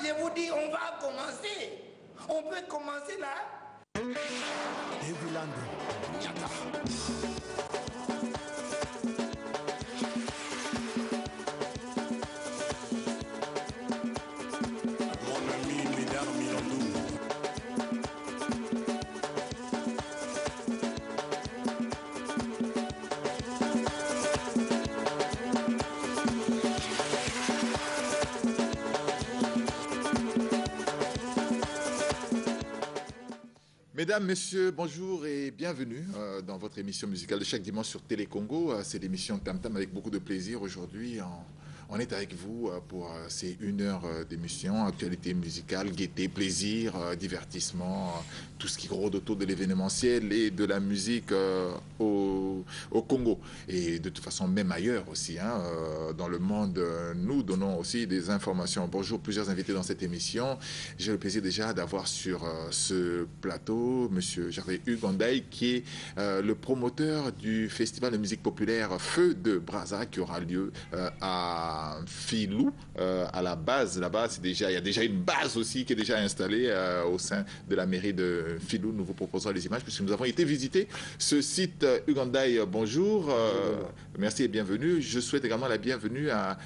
je vous dis, on va commencer. On peut commencer là. Mon ami Médard Milandou. Mesdames, Messieurs, bonjour et bienvenue dans votre émission musicale de chaque dimanche sur Télé Congo. C'est l'émission Tam Tam avec beaucoup de plaisir. Aujourd'hui, on est avec vous pour ces 1 heure d'émission, actualité musicale, gaieté, plaisir, divertissement, tout ce qui rôde autour de l'événementiel et de la musique au Congo. Et de toute façon, même ailleurs aussi, dans le monde, nous donnons aussi des informations. Bonjour, plusieurs invités dans cette émission. J'ai le plaisir déjà d'avoir sur ce plateau M. Gervais Ugandaï, qui est le promoteur du festival de musique populaire Feu de Brazza, qui aura lieu à Filou, à la base. Là-bas, il y a déjà une base aussi qui est déjà installée au sein de la mairie de Filou. Nous vous proposerons les images puisque nous avons été visiter ce site. Ugandaï, bonjour. Merci et bienvenue. Je souhaite également la bienvenue à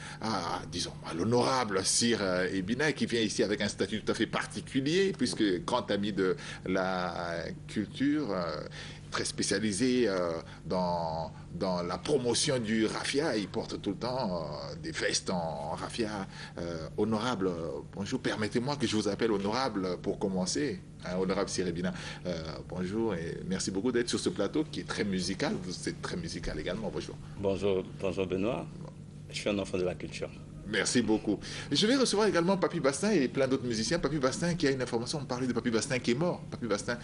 l'honorable Sir Ebina, qui vient ici avec un statut tout à fait particulier puisque grand ami de la culture, très spécialisé dans la promotion du raffia. Il porte tout le temps des vestes en raffia. Honorable, bonjour. Permettez-moi que je vous appelle honorable pour commencer. Honorable Sirebina, bonjour et merci beaucoup d'être sur ce plateau qui est très musical. Vous êtes très musical également. Bonjour. Bonjour Benoît. Je suis un enfant de la culture. Merci beaucoup. Je vais recevoir également Papy Bastin et plein d'autres musiciens. Papy Bastin qui a une information, on parlait de Papy Bastin qui est mort. Papy Bastin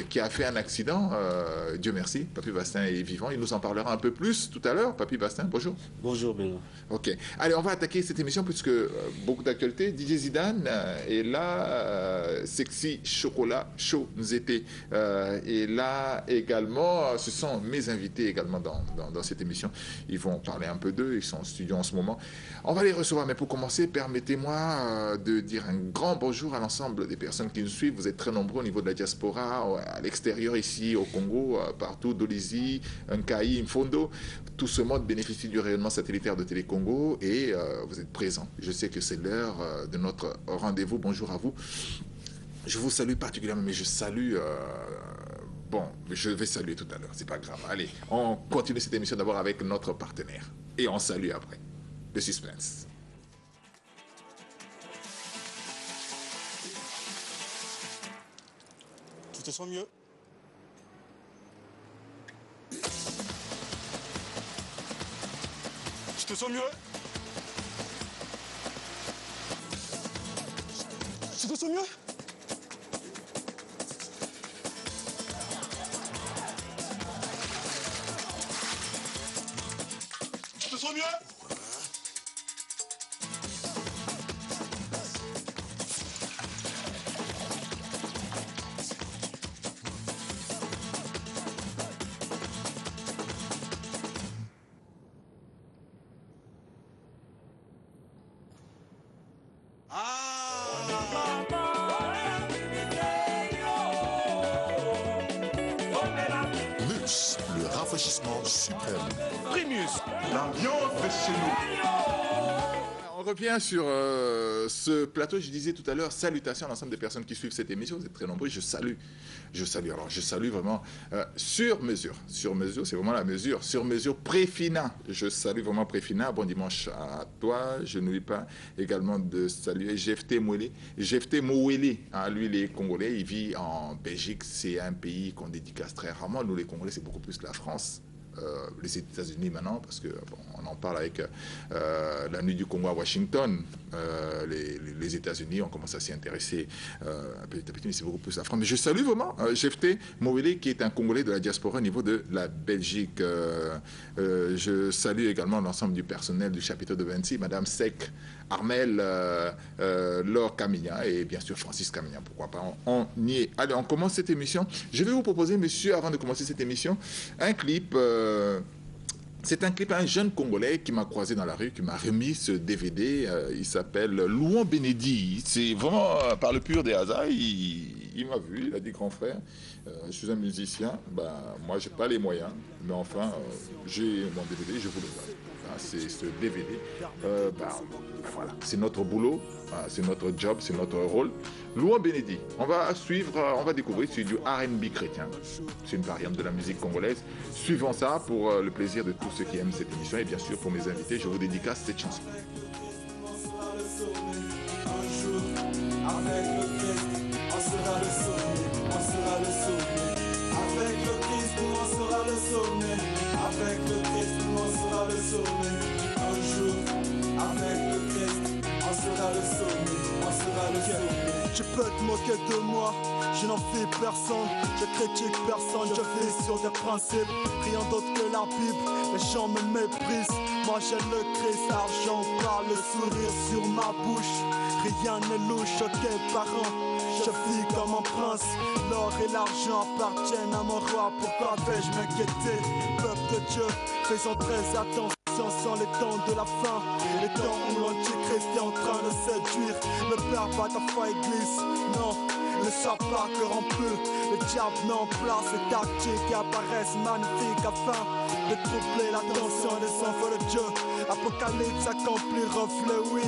qui a fait un accident, Dieu merci. Papy Bastin est vivant, il nous en parlera un peu plus tout à l'heure. Papy Bastin, bonjour. Bonjour Benoît. Ok, allez, on va attaquer cette émission puisque beaucoup d'actualités. DJ Zidane est là, Sexy Chocolat Chaud Nzete est là également. Ce sont mes invités également dans cette émission. Ils vont parler un peu d'eux, ils sont en studio en ce moment. On va les recevoir, mais pour commencer, permettez-moi de dire un grand bonjour à l'ensemble des personnes qui nous suivent. Vous êtes très nombreux au niveau de la diaspora, à l'extérieur ici au Congo, partout, Dolisie, Nkaï, Mfondo. Tout ce monde bénéficie du rayonnement satellitaire de Télé Congo et vous êtes présents. Je sais que c'est l'heure de notre rendez-vous. Bonjour à vous. Je vous salue particulièrement, mais je salue... Bon, je vais saluer tout à l'heure, c'est pas grave. Allez, on continue cette émission d'abord avec notre partenaire et on salue après. Le suspense. Tu te sens mieux? Tu te sens mieux? Tu te sens mieux? Tu te sens mieux? Mus, le rafraîchissement suprême. Primus, l'ambiance de chez nous. On revient sur ce plateau. Je disais tout à l'heure, salutations à l'ensemble des personnes qui suivent cette émission. Vous êtes très nombreux. Je salue. Alors, je salue vraiment sur mesure. Sur mesure, c'est vraiment la mesure. Sur mesure, Préfina. Je salue vraiment Préfina. Bon dimanche à toi. Je n'oublie pas également de saluer Jefté Mouélé. Jefté Mouélé, lui, il est congolais. Il vit en Belgique. C'est un pays qu'on dédicace très rarement. Nous, les Congolais, c'est beaucoup plus la France. Les États-Unis maintenant, parce que bon, on en parle avec la nuit du Congo à Washington. Les États-Unis ont commencé à s'y intéresser petit à petit, mais c'est beaucoup plus la France. Mais je salue vraiment Jefté Mouélé, qui est un Congolais de la diaspora au niveau de la Belgique. Je salue également l'ensemble du personnel du chapitre de Vinci, Madame Sek, Armel, Laure Camilla et bien sûr Francis Camilla. Pourquoi pas, on y est. Allez, on commence cette émission. Je vais vous proposer, monsieur, avant de commencer cette émission, un clip C'est un clip, un jeune Congolais qui m'a croisé dans la rue, qui m'a remis ce DVD. Il s'appelle Louan Bénédi. C'est vraiment par le pur des hasards. Il m'a vu, il a dit grand frère, je suis un musicien. Ben, moi, j'ai pas les moyens, mais enfin, j'ai mon DVD, je vous le donne. C'est ce DVD. Voilà, c'est notre boulot, c'est notre job, c'est notre rôle. Louan Bénédi, on va suivre, on va découvrir, c'est du R&B chrétien. C'est une variante de la musique congolaise. Suivons ça pour le plaisir de tous ceux qui aiment cette émission et bien sûr pour mes invités, je vous dédicace cette chanson. Avec le Christ, on sera le sommet, on sera le sommet. Avec le Christ, on sera le sommet. Avec le Christ, on sera le sommet. Un jour, avec le Christ, on sera le sommet, on sera le sommet. Tu peux te moquer de moi, je n'en fais personne, je critique personne, je vis sur des principes, rien d'autre que la Bible, les gens me méprisent, moi j'ai le Christ, argent par le sourire sur ma bouche, rien n'est louche, ok parent, je vis comme un prince, l'or et l'argent appartiennent à mon roi, pourquoi vais-je m'inquiéter, peuple de Dieu, faisons très attention. Sans les temps de la fin, les temps où l'antichrist est en train de séduire. Ne perds pas ta foi église, non, ne sois pas corrompu. Le diable met en place des tactiques qui apparaissent magnifiques afin de troubler l'attention des enfants de Dieu. Apocalypse accompli, reflet, oui,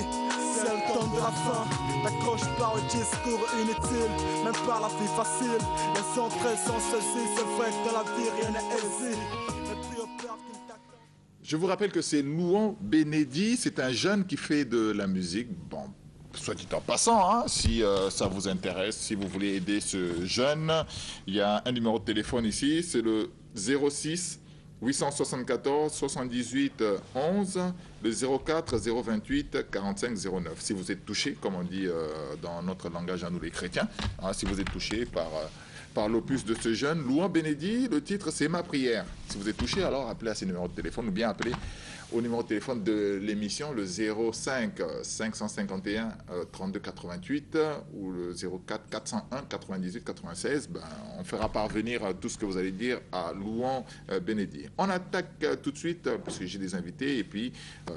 c'est le temps de la fin. T'accroche pas au discours inutile, même pas la vie facile. Les entrées sont saisies, c'est vrai que dans la vie rien n'est aisé. Je vous rappelle que c'est Louan Bénédi, c'est un jeune qui fait de la musique, bon, soit dit en passant, hein, si ça vous intéresse, si vous voulez aider ce jeune, il y a un numéro de téléphone ici, c'est le 06 874 78 11, le 04 028 45 09. Si vous êtes touché, comme on dit dans notre langage à nous les chrétiens, hein, si vous êtes touché par l'opus de ce jeune, Louan Bénédi, le titre c'est Ma prière. Si vous êtes touché, alors appelez à ces numéros de téléphone ou bien appelez au numéro de téléphone de l'émission, le 05 551 32 88 ou le 04 401 98 96. Ben, on fera parvenir tout ce que vous allez dire à Louan Bénédi. On attaque tout de suite, puisque j'ai des invités, et puis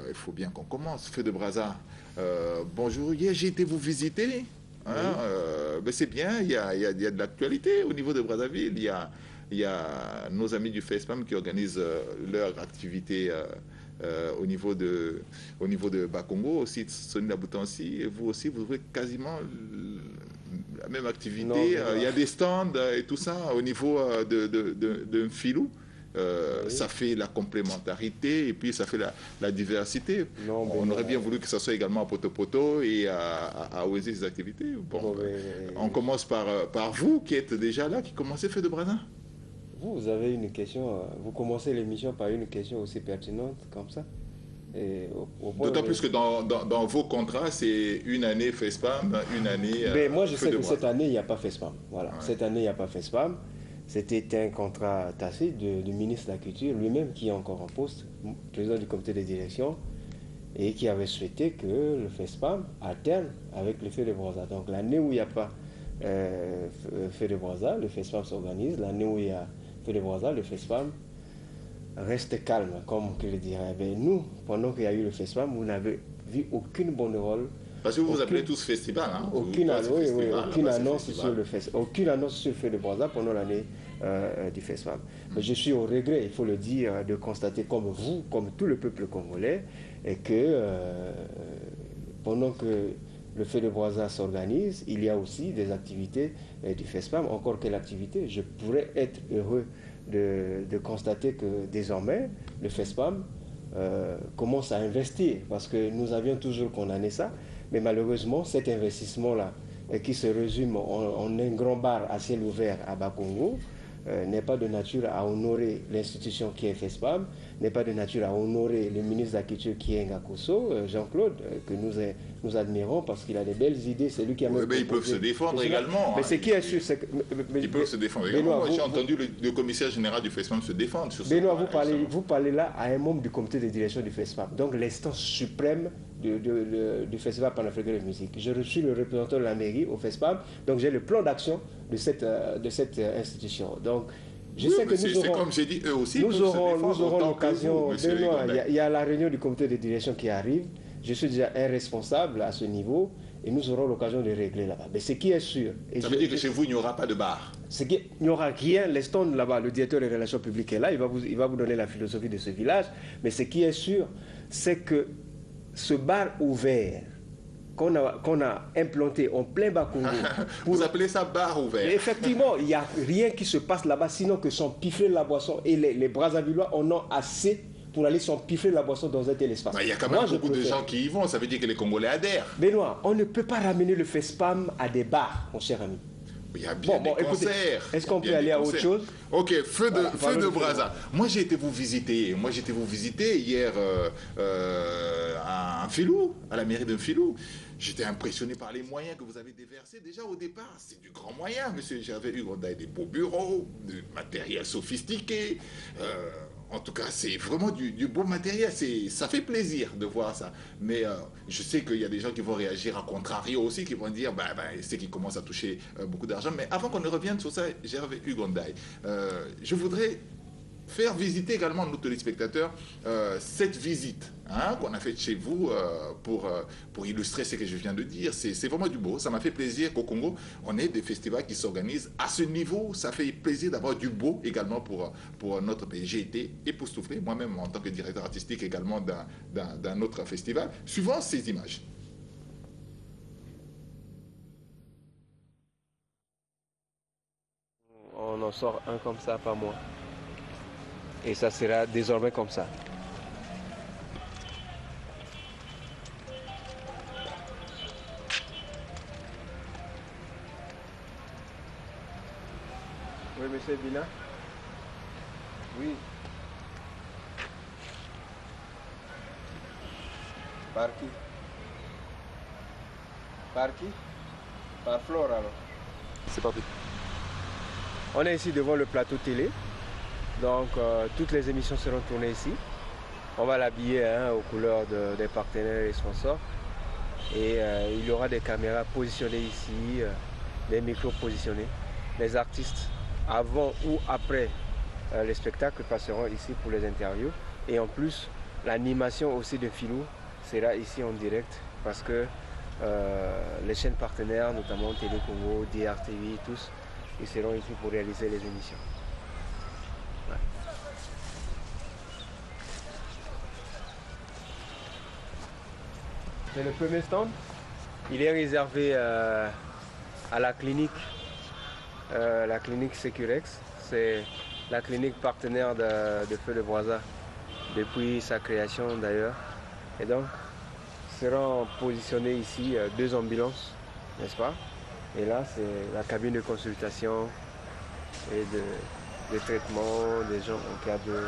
il faut bien qu'on commence. Feu de Brazza, bonjour, hier j'ai été vous visiter. Hein, ben c'est bien, il y a de l'actualité au niveau de Brazzaville. Il y a nos amis du FESPAM qui organisent leur activité au niveau de Bakongo, aussi Soni Laboutansi, et vous aussi, vous ouvrez quasiment la même activité. Non, il y a des stands et tout ça au niveau de Mfilou. Oui. Ça fait la complémentarité et puis ça fait la diversité. Non, on aurait bien voulu que ça soit également à Poto et à oser ces activités. Bon, on commence par vous qui êtes déjà là, qui commencez Feu de Brazza. Vous avez une question, vous commencez l'émission par une question aussi pertinente comme ça. D'autant plus que dans vos contrats, c'est une année FESPAM, une année. Mais moi je sais que cette année il n'y a pas FESPAM. Voilà, ouais. Cette année il n'y a pas FESPAM. C'était un contrat tacite du ministre de la Culture lui-même qui est encore en poste, président du comité de direction, et qui avait souhaité que le FESPAM alterne avec le Feu de Brazza. Donc l'année où il n'y a pas Feu de Brazza, le FESPAM s'organise. L'année où il y a Feu de Brazza, le FESPAM reste calme, comme je le dirais. Mais nous, pendant qu'il y a eu le FESPAM, vous n'avez vu aucune banderole. Parce que vous appelez tous festival, hein? Aucune annonce sur le festival, aucune annonce sur le Feu de Brazza pendant l'année du festival. Je suis au regret, il faut le dire, de constater comme vous, comme tout le peuple congolais, et que pendant que le Feu de Brazza s'organise, il y a aussi des activités du FESPAM, encore quelle activité. Je pourrais être heureux de constater que désormais, le FESPAM commence à investir, parce que nous avions toujours condamné ça. Mais malheureusement, cet investissement-là, qui se résume en un grand bar à ciel ouvert à Bakongo, n'est pas de nature à honorer l'institution qui est FESPAM, n'est pas de nature à honorer le ministre de la Culture qui est Ngakoso, Jean-Claude, que nous admirons parce qu'il a des belles idées. C'est lui qui a même ils peuvent se défendre également. Mais c'est qui est sûr, ils peuvent se défendre également. J'ai entendu le commissaire général du FESPAM se défendre sur ça. Benoît, vous parlez là à un membre du comité de direction du FESPAM, donc l'instance suprême du Festival panafricain de musique. Je suis le représentant de la mairie au FESPAM, donc j'ai le plan d'action de cette institution. Donc, Je sais que c'est comme j'ai dit, eux aussi. Nous aurons l'occasion. Il y a la réunion du comité de direction qui arrive. Je suis déjà un responsable à ce niveau et nous aurons l'occasion de régler là-bas. Mais ce qui est sûr. Ça veut dire que chez vous, il n'y aura pas de bar? Il n'y aura rien. Les stands là-bas, le directeur des relations publiques est là. Il va vous donner la philosophie de ce village. Mais ce qui est sûr, c'est que ce bar ouvert qu'on a implanté en plein Bas-Congo. Vous appelez ça bar ouvert? Effectivement, il n'y a rien qui se passe là-bas, sinon que s'empiffler la boisson. Et les Brazzavillois en ont assez pour aller s'empiffler la boisson dans un tel espace. Il y a quand même beaucoup de gens qui y vont, ça veut dire que les Congolais adhèrent. Benoît, on ne peut pas ramener le FESPAM à des bars, mon cher ami. Il y a bien des concerts. Est-ce qu'on peut aller à autre chose? Ok, feu de Brazza. Moi, j'ai été vous visiter. Hier à Filou, à la mairie de Filou. J'étais impressionné par les moyens que vous avez déversés. Déjà au départ, c'est du grand moyen, monsieur. J'avais eu des beaux bureaux, du matériel sophistiqué. En tout cas, c'est vraiment du beau matériel. Ça fait plaisir de voir ça. Mais je sais qu'il y a des gens qui vont réagir à contrario aussi, qui vont dire, c'est qu'ils commencent à toucher beaucoup d'argent. Mais avant qu'on ne revienne sur ça, Gervais Ugondaï, je voudrais faire visiter également nos téléspectateurs cette visite qu'on a faite chez vous pour illustrer ce que je viens de dire. C'est vraiment du beau. Ça m'a fait plaisir qu'au Congo, on ait des festivals qui s'organisent à ce niveau. Ça fait plaisir d'avoir du beau également pour notre pays. J'ai été époustouflé, moi-même en tant que directeur artistique également d'un autre festival, suivant ces images. On en sort un comme ça par mois. Et ça sera désormais comme ça. Oui, monsieur Bina? Oui. Par qui? Par qui? Par Flore alors. C'est parti. On est ici devant le plateau télé. Donc toutes les émissions seront tournées ici. On va l'habiller aux couleurs des partenaires et sponsors. Et il y aura des caméras positionnées ici, des micros positionnés. Les artistes, avant ou après les spectacles, passeront ici pour les interviews. Et en plus, l'animation aussi de Filou sera ici en direct parce que les chaînes partenaires, notamment Télé Congo, DRTV, tous, ils seront ici pour réaliser les émissions. C'est le premier stand. Il est réservé à la clinique Securex. C'est la clinique partenaire de Feu de Brazza depuis sa création d'ailleurs. Et donc, seront positionnées ici 2 ambulances, n'est-ce pas? Et là, c'est la cabine de consultation et de traitement des gens en cas de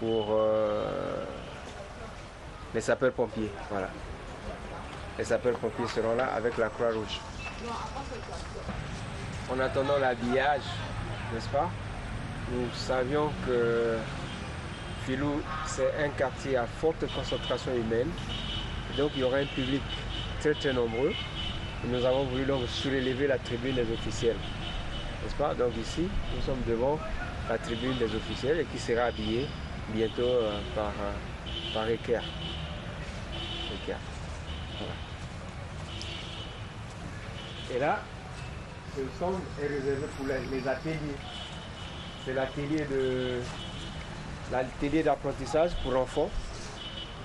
pour les sapeurs-pompiers. Voilà. Les sapeurs-pompiers seront là avec la Croix-Rouge. En attendant l'habillage, n'est-ce pas? Nous savions que Filou, c'est un quartier à forte concentration humaine. Donc il y aura un public très très nombreux. Et nous avons voulu donc surélever la tribune des officiels. N'est-ce pas? Donc ici, nous sommes devant la tribune des officiels et qui sera habillée bientôt par Eker. Voilà. Et là, ce centre est réservé pour les ateliers. C'est l'atelier d'apprentissage pour enfants.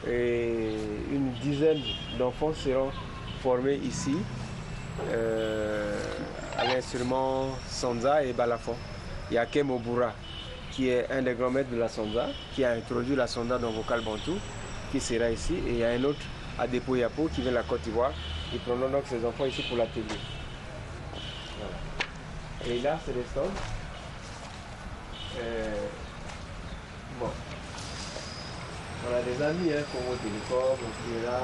Et une dizaine d'enfants seront formés ici à l'instrument Sanza et Balafon. Il y a Kem Obura, qui est un des grands maîtres de la Sanza, qui a introduit la Sanza dans vocal bantou, qui sera ici. Et il y a un autre, Adepo Yapo, qui vient de la Côte d'Ivoire. Ils prendront donc ses enfants ici pour l'atelier. Voilà. Et là, c'est les stands. Bon. On a des amis, Congo Télécom, qui est là.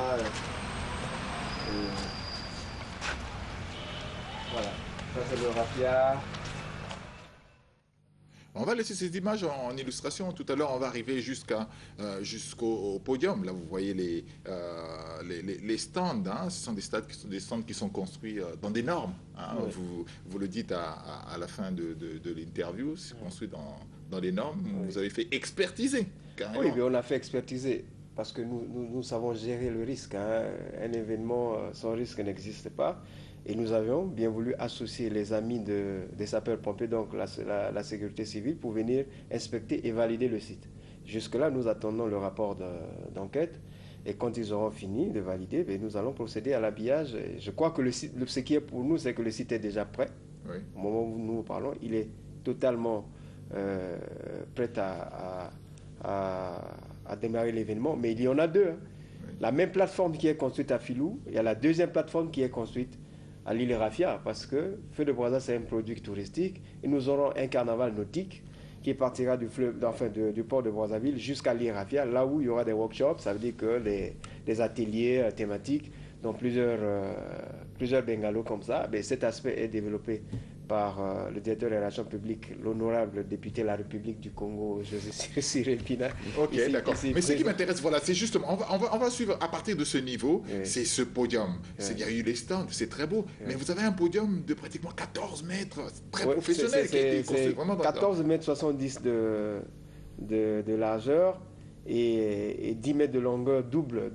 Voilà. Ça, c'est le raffia. On va laisser ces images en illustration. Tout à l'heure, on va arriver jusqu'au podium. Là, vous voyez les stands. Hein. Ce sont des stands qui sont construits dans des normes. Hein. Ouais. Vous le dites à la fin de l'interview, c'est construit dans des normes. Ouais. Vous avez fait expertiser. Carrément. Oui, mais on a fait expertiser parce que nous savons gérer le risque. Hein. Un événement sans risque n'existe pas. Et nous avions bien voulu associer les amis des sapeurs-pompiers, donc la sécurité civile, pour venir inspecter et valider le site. Jusque-là, nous attendons le rapport d'enquête. Et quand ils auront fini de valider, nous allons procéder à l'habillage. Je crois que ce qui est pour nous, c'est que le site est déjà prêt. Oui. Au moment où nous parlons, il est totalement prêt à démarrer l'événement. Mais il y en a deux. Hein. Oui. La même plateforme qui est construite à Filou, il y a la deuxième plateforme qui est construite à l'île Rafia, parce que Feu de Brazza, c'est un produit touristique. Et nous aurons un carnaval nautique qui partira du port de Brazzaville jusqu'à l'île Rafia, là où il y aura des workshops. Ça veut dire que des ateliers thématiques, dans plusieurs bungalows comme ça. Cet aspect est développé par le directeur des relations publiques, l'honorable député de la République du Congo, José Cyril Pina. Ok, d'accord. Mais ce qui m'intéresse, voilà, c'est justement, on va suivre à partir de ce niveau, oui. C'est ce podium. Oui. Il y a eu les stands, c'est très beau, oui. Mais vous avez un podium de pratiquement 14 mètres, très professionnel, qui a été construit vraiment dans 14 mètres 70 de largeur. Et 10 mètres de longueur, double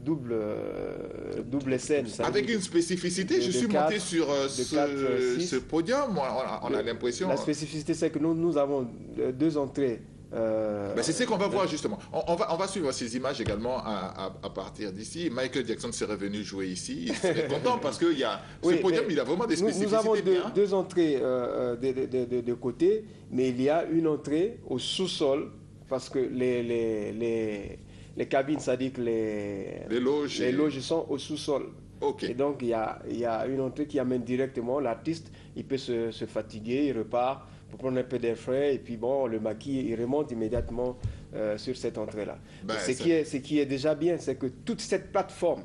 scène. Avec une spécificité, je suis monté sur ce podium, on a l'impression... La spécificité, c'est que nous avons deux entrées. C'est ce qu'on va voir justement. On va suivre ces images également à partir d'ici. Michael Jackson serait venu jouer ici. Il serait content parce que ce podium, il a vraiment des spécificités. Nous avons deux entrées de côté, mais il y a une entrée au sous-sol. Parce que les cabines, ça dit que les loges sont au sous-sol. Okay. Et donc, il y a une entrée qui amène directement l'artiste. Il peut se fatiguer, il repart pour prendre un peu d'air frais. Et puis, le maquis, il remonte immédiatement sur cette entrée-là. Ce qui est déjà bien, c'est que toute cette plateforme,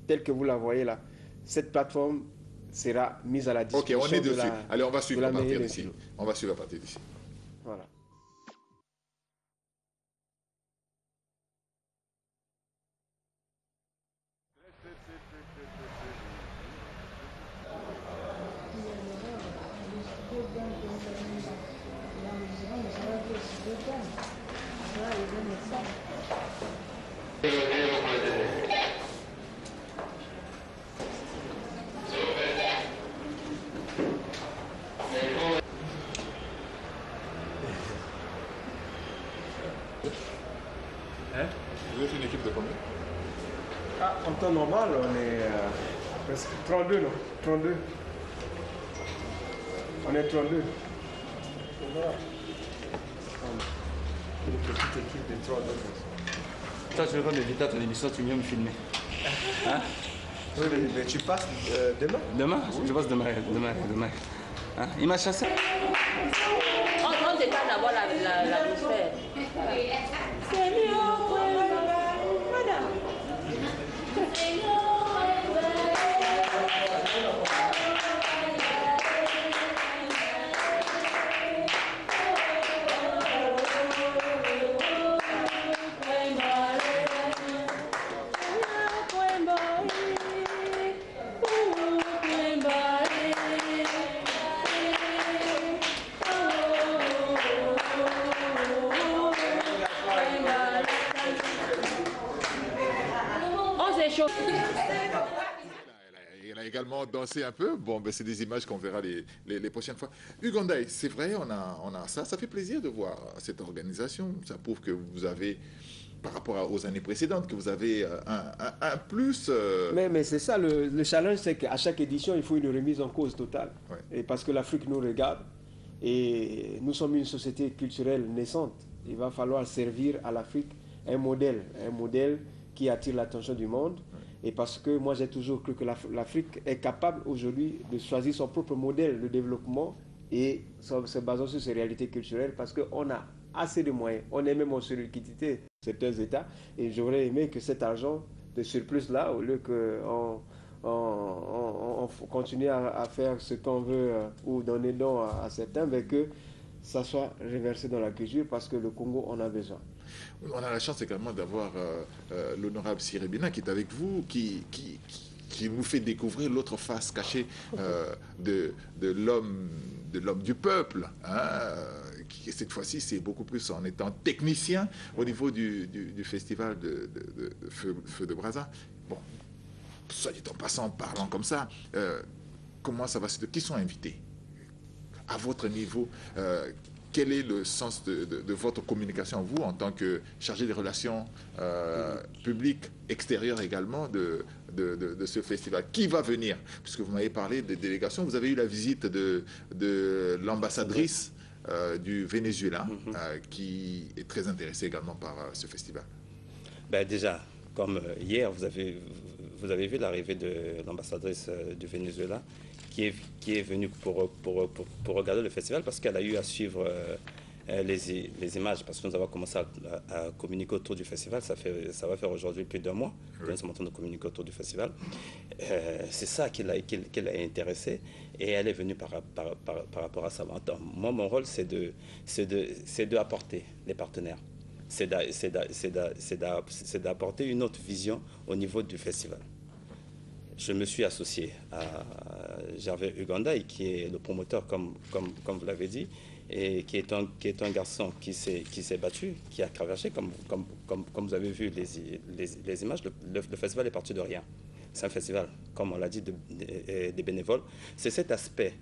telle que vous la voyez là, cette plateforme sera mise à la disposition. Ok, on est dessus. Allez, on va suivre à partir d'ici. On va suivre à partir d'ici. Voilà. Vous êtes une équipe de combien? En temps normal, on est presque 32, non? 32. On est 32. Une petite équipe de 32. Toi, tu veux pas m'inviter à ton émission, tu viens me filmer. Hein? Oui, mais tu passes demain? Demain? Oui. Je passe demain. Hein? Il m'a chassé. On décale d'abord l'atmosphère. C'est mieux, madame. Elle a également dansé un peu. Bon, c'est des images qu'on verra les prochaines fois. Ugandaï, c'est vrai, on a ça. Ça fait plaisir de voir cette organisation. Ça prouve que vous avez, par rapport aux années précédentes, que vous avez un plus. Mais c'est ça, le challenge, c'est qu'à chaque édition, il faut une remise en cause totale. Ouais. Et parce que l'Afrique nous regarde et nous sommes une société culturelle naissante. Il va falloir servir à l'Afrique un modèle qui attire l'attention du monde. Et parce que moi, j'ai toujours cru que l'Afrique est capable aujourd'hui de choisir son propre modèle de développement et se basant sur ses réalités culturelles parce qu'on a assez de moyens. On est même en surliquidité certains États. Et j'aurais aimé que cet argent de surplus-là, au lieu qu'on continue à faire ce qu'on veut ou donner don à certains, mais que ça soit reversé dans la culture parce que le Congo en a besoin. On a la chance également d'avoir l'honorable Sirébina qui est avec vous, qui nous fait découvrir l'autre face cachée de l'homme du peuple. Hein, qui, cette fois-ci, c'est beaucoup plus en étant technicien au niveau du festival de Feu de Brazza. Bon, soit dit en passant, parlant comme ça, comment ça va se... Qui sont invités? À votre niveau, quel est le sens de votre communication, vous, en tant que chargé des relations publiques, extérieures également, de ce festival? Qui va venir? Puisque vous m'avez parlé de délégation, vous avez eu la visite de l'ambassadrice du Venezuela, qui est très intéressée également par ce festival. Ben déjà, comme hier, vous avez vu l'arrivée de l'ambassadrice du Venezuela, qui est venue pour regarder le festival parce qu'elle a eu à suivre les images, parce que nous avons commencé à communiquer autour du festival. Ça va faire aujourd'hui plus d'1 mois que nous sommes en train de communiquer autour du festival. C'est ça qui l'a intéressée et elle est venue par rapport à ça. Moi, mon rôle, c'est d'apporter les partenaires. C'est d'apporter une autre vision au niveau du festival. Je me suis associé à Gervais Uganda, qui est le promoteur, comme vous l'avez dit, et qui est un garçon qui s'est battu, qui a cravaché, comme vous avez vu les images. Le festival est parti de rien. C'est un festival, comme on l'a dit, des bénévoles. C'est cet aspect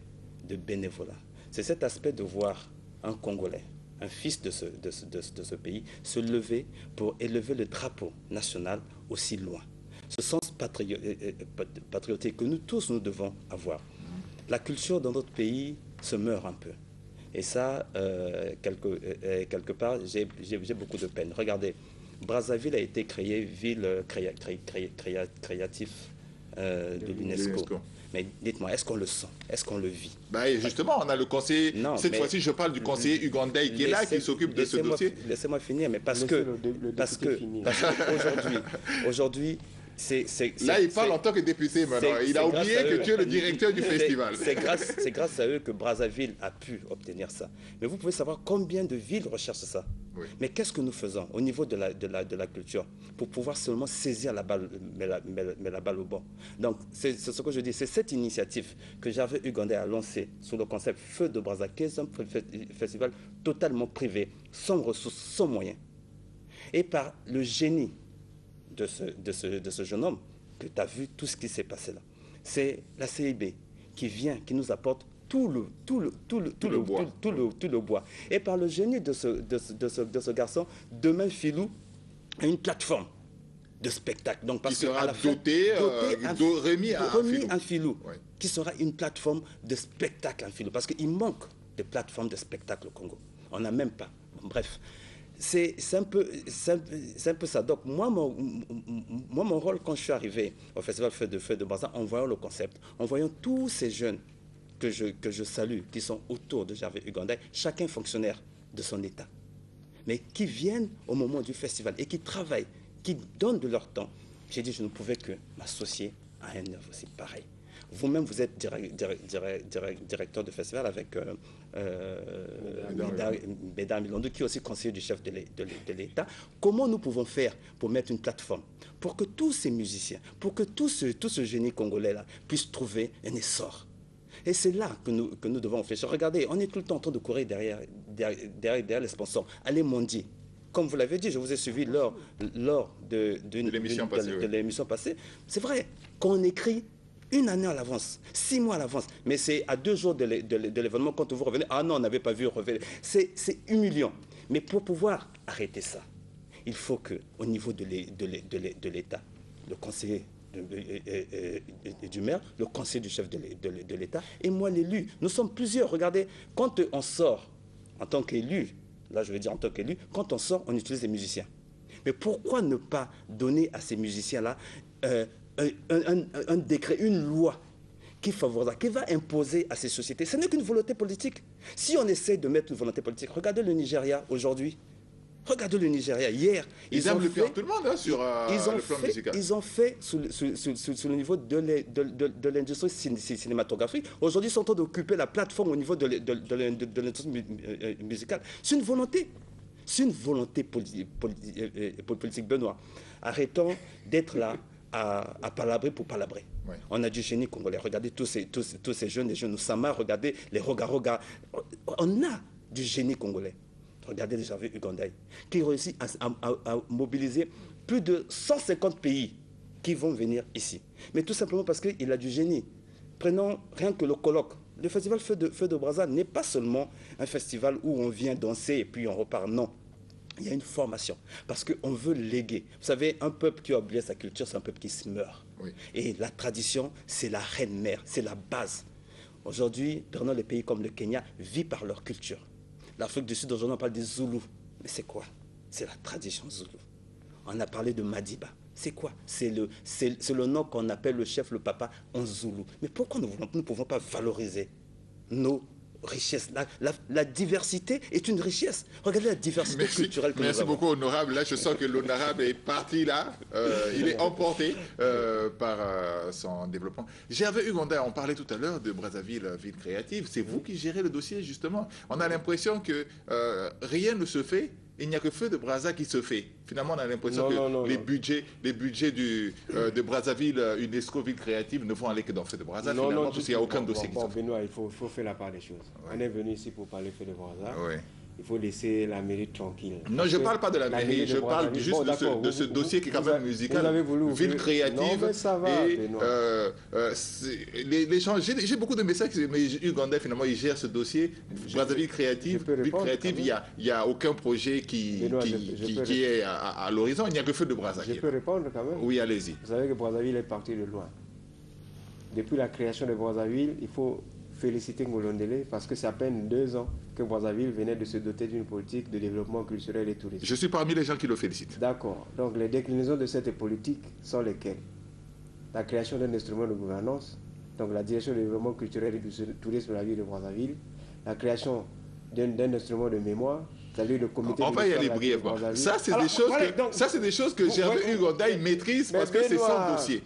de bénévolat. C'est cet aspect de voir un Congolais, un fils de ce pays, se lever pour élever le drapeau national aussi loin. Ce sens patriotique que nous tous, nous devons avoir. La culture dans notre pays se meurt un peu. Et ça, quelque part, j'ai beaucoup de peine. Regardez, Brazzaville a été créée ville créative de l'UNESCO. Mais dites-moi, est-ce qu'on le sent? Est-ce qu'on le vit? Justement, on a le conseiller, cette fois-ci je parle du conseiller ugandais qui est là, qui s'occupe de ce dossier. Laissez-moi finir, mais parce que aujourd'hui, là, il parle en tant que député maintenant. Il a oublié que tu es le directeur du festival. C'est grâce à eux que Brazzaville a pu obtenir ça. Mais vous pouvez savoir combien de villes recherchent ça. Oui. Mais qu'est-ce que nous faisons au niveau de la culture pour pouvoir seulement saisir la balle, mais la balle au bon? Donc, c'est ce que je dis. C'est cette initiative que Gervais Uganda a lancée sous le concept Feu de Brazza, qui est un festival totalement privé, sans ressources, sans moyens. Et par le génie de ce jeune homme, que tu as vu tout ce qui s'est passé là. C'est la CIB qui vient, qui nous apporte tout le bois. Et par le génie de ce garçon, demain Filou a une plateforme de spectacle. Donc, parce qui sera remis à Filou. Oui. Qui sera une plateforme de spectacle à Filou. Parce qu'il manque de plateformes de spectacle au Congo. On n'a même pas. Bon, bref. C'est un peu ça. Donc, moi, mon rôle, quand je suis arrivé au Festival Feu de Brazza, en voyant le concept, en voyant tous ces jeunes que je salue, qui sont autour de Gervais Uganda, chacun fonctionnaire de son État, mais qui viennent au moment du festival et qui travaillent, qui donnent de leur temps, j'ai dit je ne pouvais que m'associer à un œuvre aussi pareil. Vous-même, vous êtes directeur de festival avec Bédard Milando, qui est aussi conseiller du chef de l'État. Comment nous pouvons faire pour mettre une plateforme pour que tous ces musiciens, pour que tout ce génie congolais-là puisse trouver un essor? Et c'est là que nous devons réfléchir. Regardez, on est tout le temps en train de courir derrière les sponsors. Allez, Mondi. Comme vous l'avez dit, je vous ai suivi lors de l'émission passée. C'est vrai qu'on écrit 1 année à l'avance, 6 mois à l'avance, mais c'est à 2 jours de l'événement, quand vous revenez, ah non, on n'avait pas vu revenir. C'est humiliant. Mais pour pouvoir arrêter ça, il faut qu'au niveau de l'État, le conseiller du maire, le conseiller du chef de l'État, et moi l'élu, nous sommes plusieurs. Regardez, quand on sort en tant qu'élu, là je veux dire en tant qu'élu, quand on sort, on utilise les musiciens. Mais pourquoi ne pas donner à ces musiciens-là un décret, une loi qui favorisera, qui va imposer à ces sociétés? Ce n'est qu'une volonté politique. Si on essaie de mettre une volonté politique, regardez le Nigeria aujourd'hui. Regardez le Nigeria. Hier, ils ont fait tout le monde hein, sur le plan musical. Ils ont fait sur le niveau de l'industrie cinématographique. Aujourd'hui, ils sont en train d'occuper la plateforme au niveau de l'industrie musicale. C'est une volonté. C'est une volonté politique, Benoît. Arrêtons d'être là à palabrer pour palabrer. Ouais. On a du génie congolais. Regardez tous ces jeunes, les jeunes Oussama, regardez les Roga. On a du génie congolais. Regardez les Javé Ugandaï, qui réussit à mobiliser plus de 150 pays qui vont venir ici. Mais tout simplement parce qu'il a du génie. Prenons rien que le colloque. Le festival Feu de Brazza n'est pas seulement un festival où on vient danser et puis on repart. Non. Il y a une formation. Parce qu'on veut léguer. Vous savez, un peuple qui a oublié sa culture, c'est un peuple qui se meurt. Oui. Et la tradition, c'est la reine-mère, c'est la base. Aujourd'hui, prenons les pays comme le Kenya, vivent par leur culture. L'Afrique du Sud, aujourd'hui, on parle des Zoulous. Mais c'est quoi? C'est la tradition Zoulou. On a parlé de Madiba. C'est quoi? C'est le nom qu'on appelle le chef, le papa, en Zoulou. Mais pourquoi nous ne pouvons pas valoriser nos richesses? La diversité est une richesse. Regardez la diversité culturelle que nous avons. Merci beaucoup, honorable. Là, je sens que l'honorable est parti là. Il est emporté par son développement. Gervais Ugandaï, on parlait tout à l'heure de Brazzaville, ville créative. C'est vous qui gérez le dossier, justement. On a l'impression que rien ne se fait. Il n'y a que Feu de Brazza qui se fait. Finalement, on a l'impression que les budgets de Brazzaville, UNESCO, ville créative, ne vont aller que dans Feu de Brazza, finalement, parce qu'il n'y a aucun dossier qui se fait. Benoît, il faut faire la part des choses. Ouais. On est venu ici pour parler Feu de Brazza. Ouais. Il faut laisser la mairie tranquille. Non, je ne parle pas de la mairie, je parle juste de ce dossier qui est quand même musical. Ville créative. Non, ça va, j'ai beaucoup de messages, mais Uganda, finalement, il gère ce dossier. Brazzaville créative, ville créative, il n'y a aucun projet qui est à l'horizon. Il n'y a que Feu de Brazza. Je peux répondre quand même. Oui, allez-y. Vous savez que Brazzaville est parti de loin. Depuis la création de Brazzaville, il faut féliciter Ngolondele parce que c'est à peine 2 ans que Brazzaville venait de se doter d'une politique de développement culturel et touristique. Je suis parmi les gens qui le félicitent. D'accord. Donc les déclinaisons de cette politique sont lesquelles? La création d'un instrument de gouvernance, donc la direction du développement culturel et du tourisme de la ville de Brazzaville, la création d'un instrument de mémoire, c'est-à-dire le comité. On va y aller brièvement. Ça, c'est des choses que Gervais Ugandaï maîtrise parce que c'est son dossier.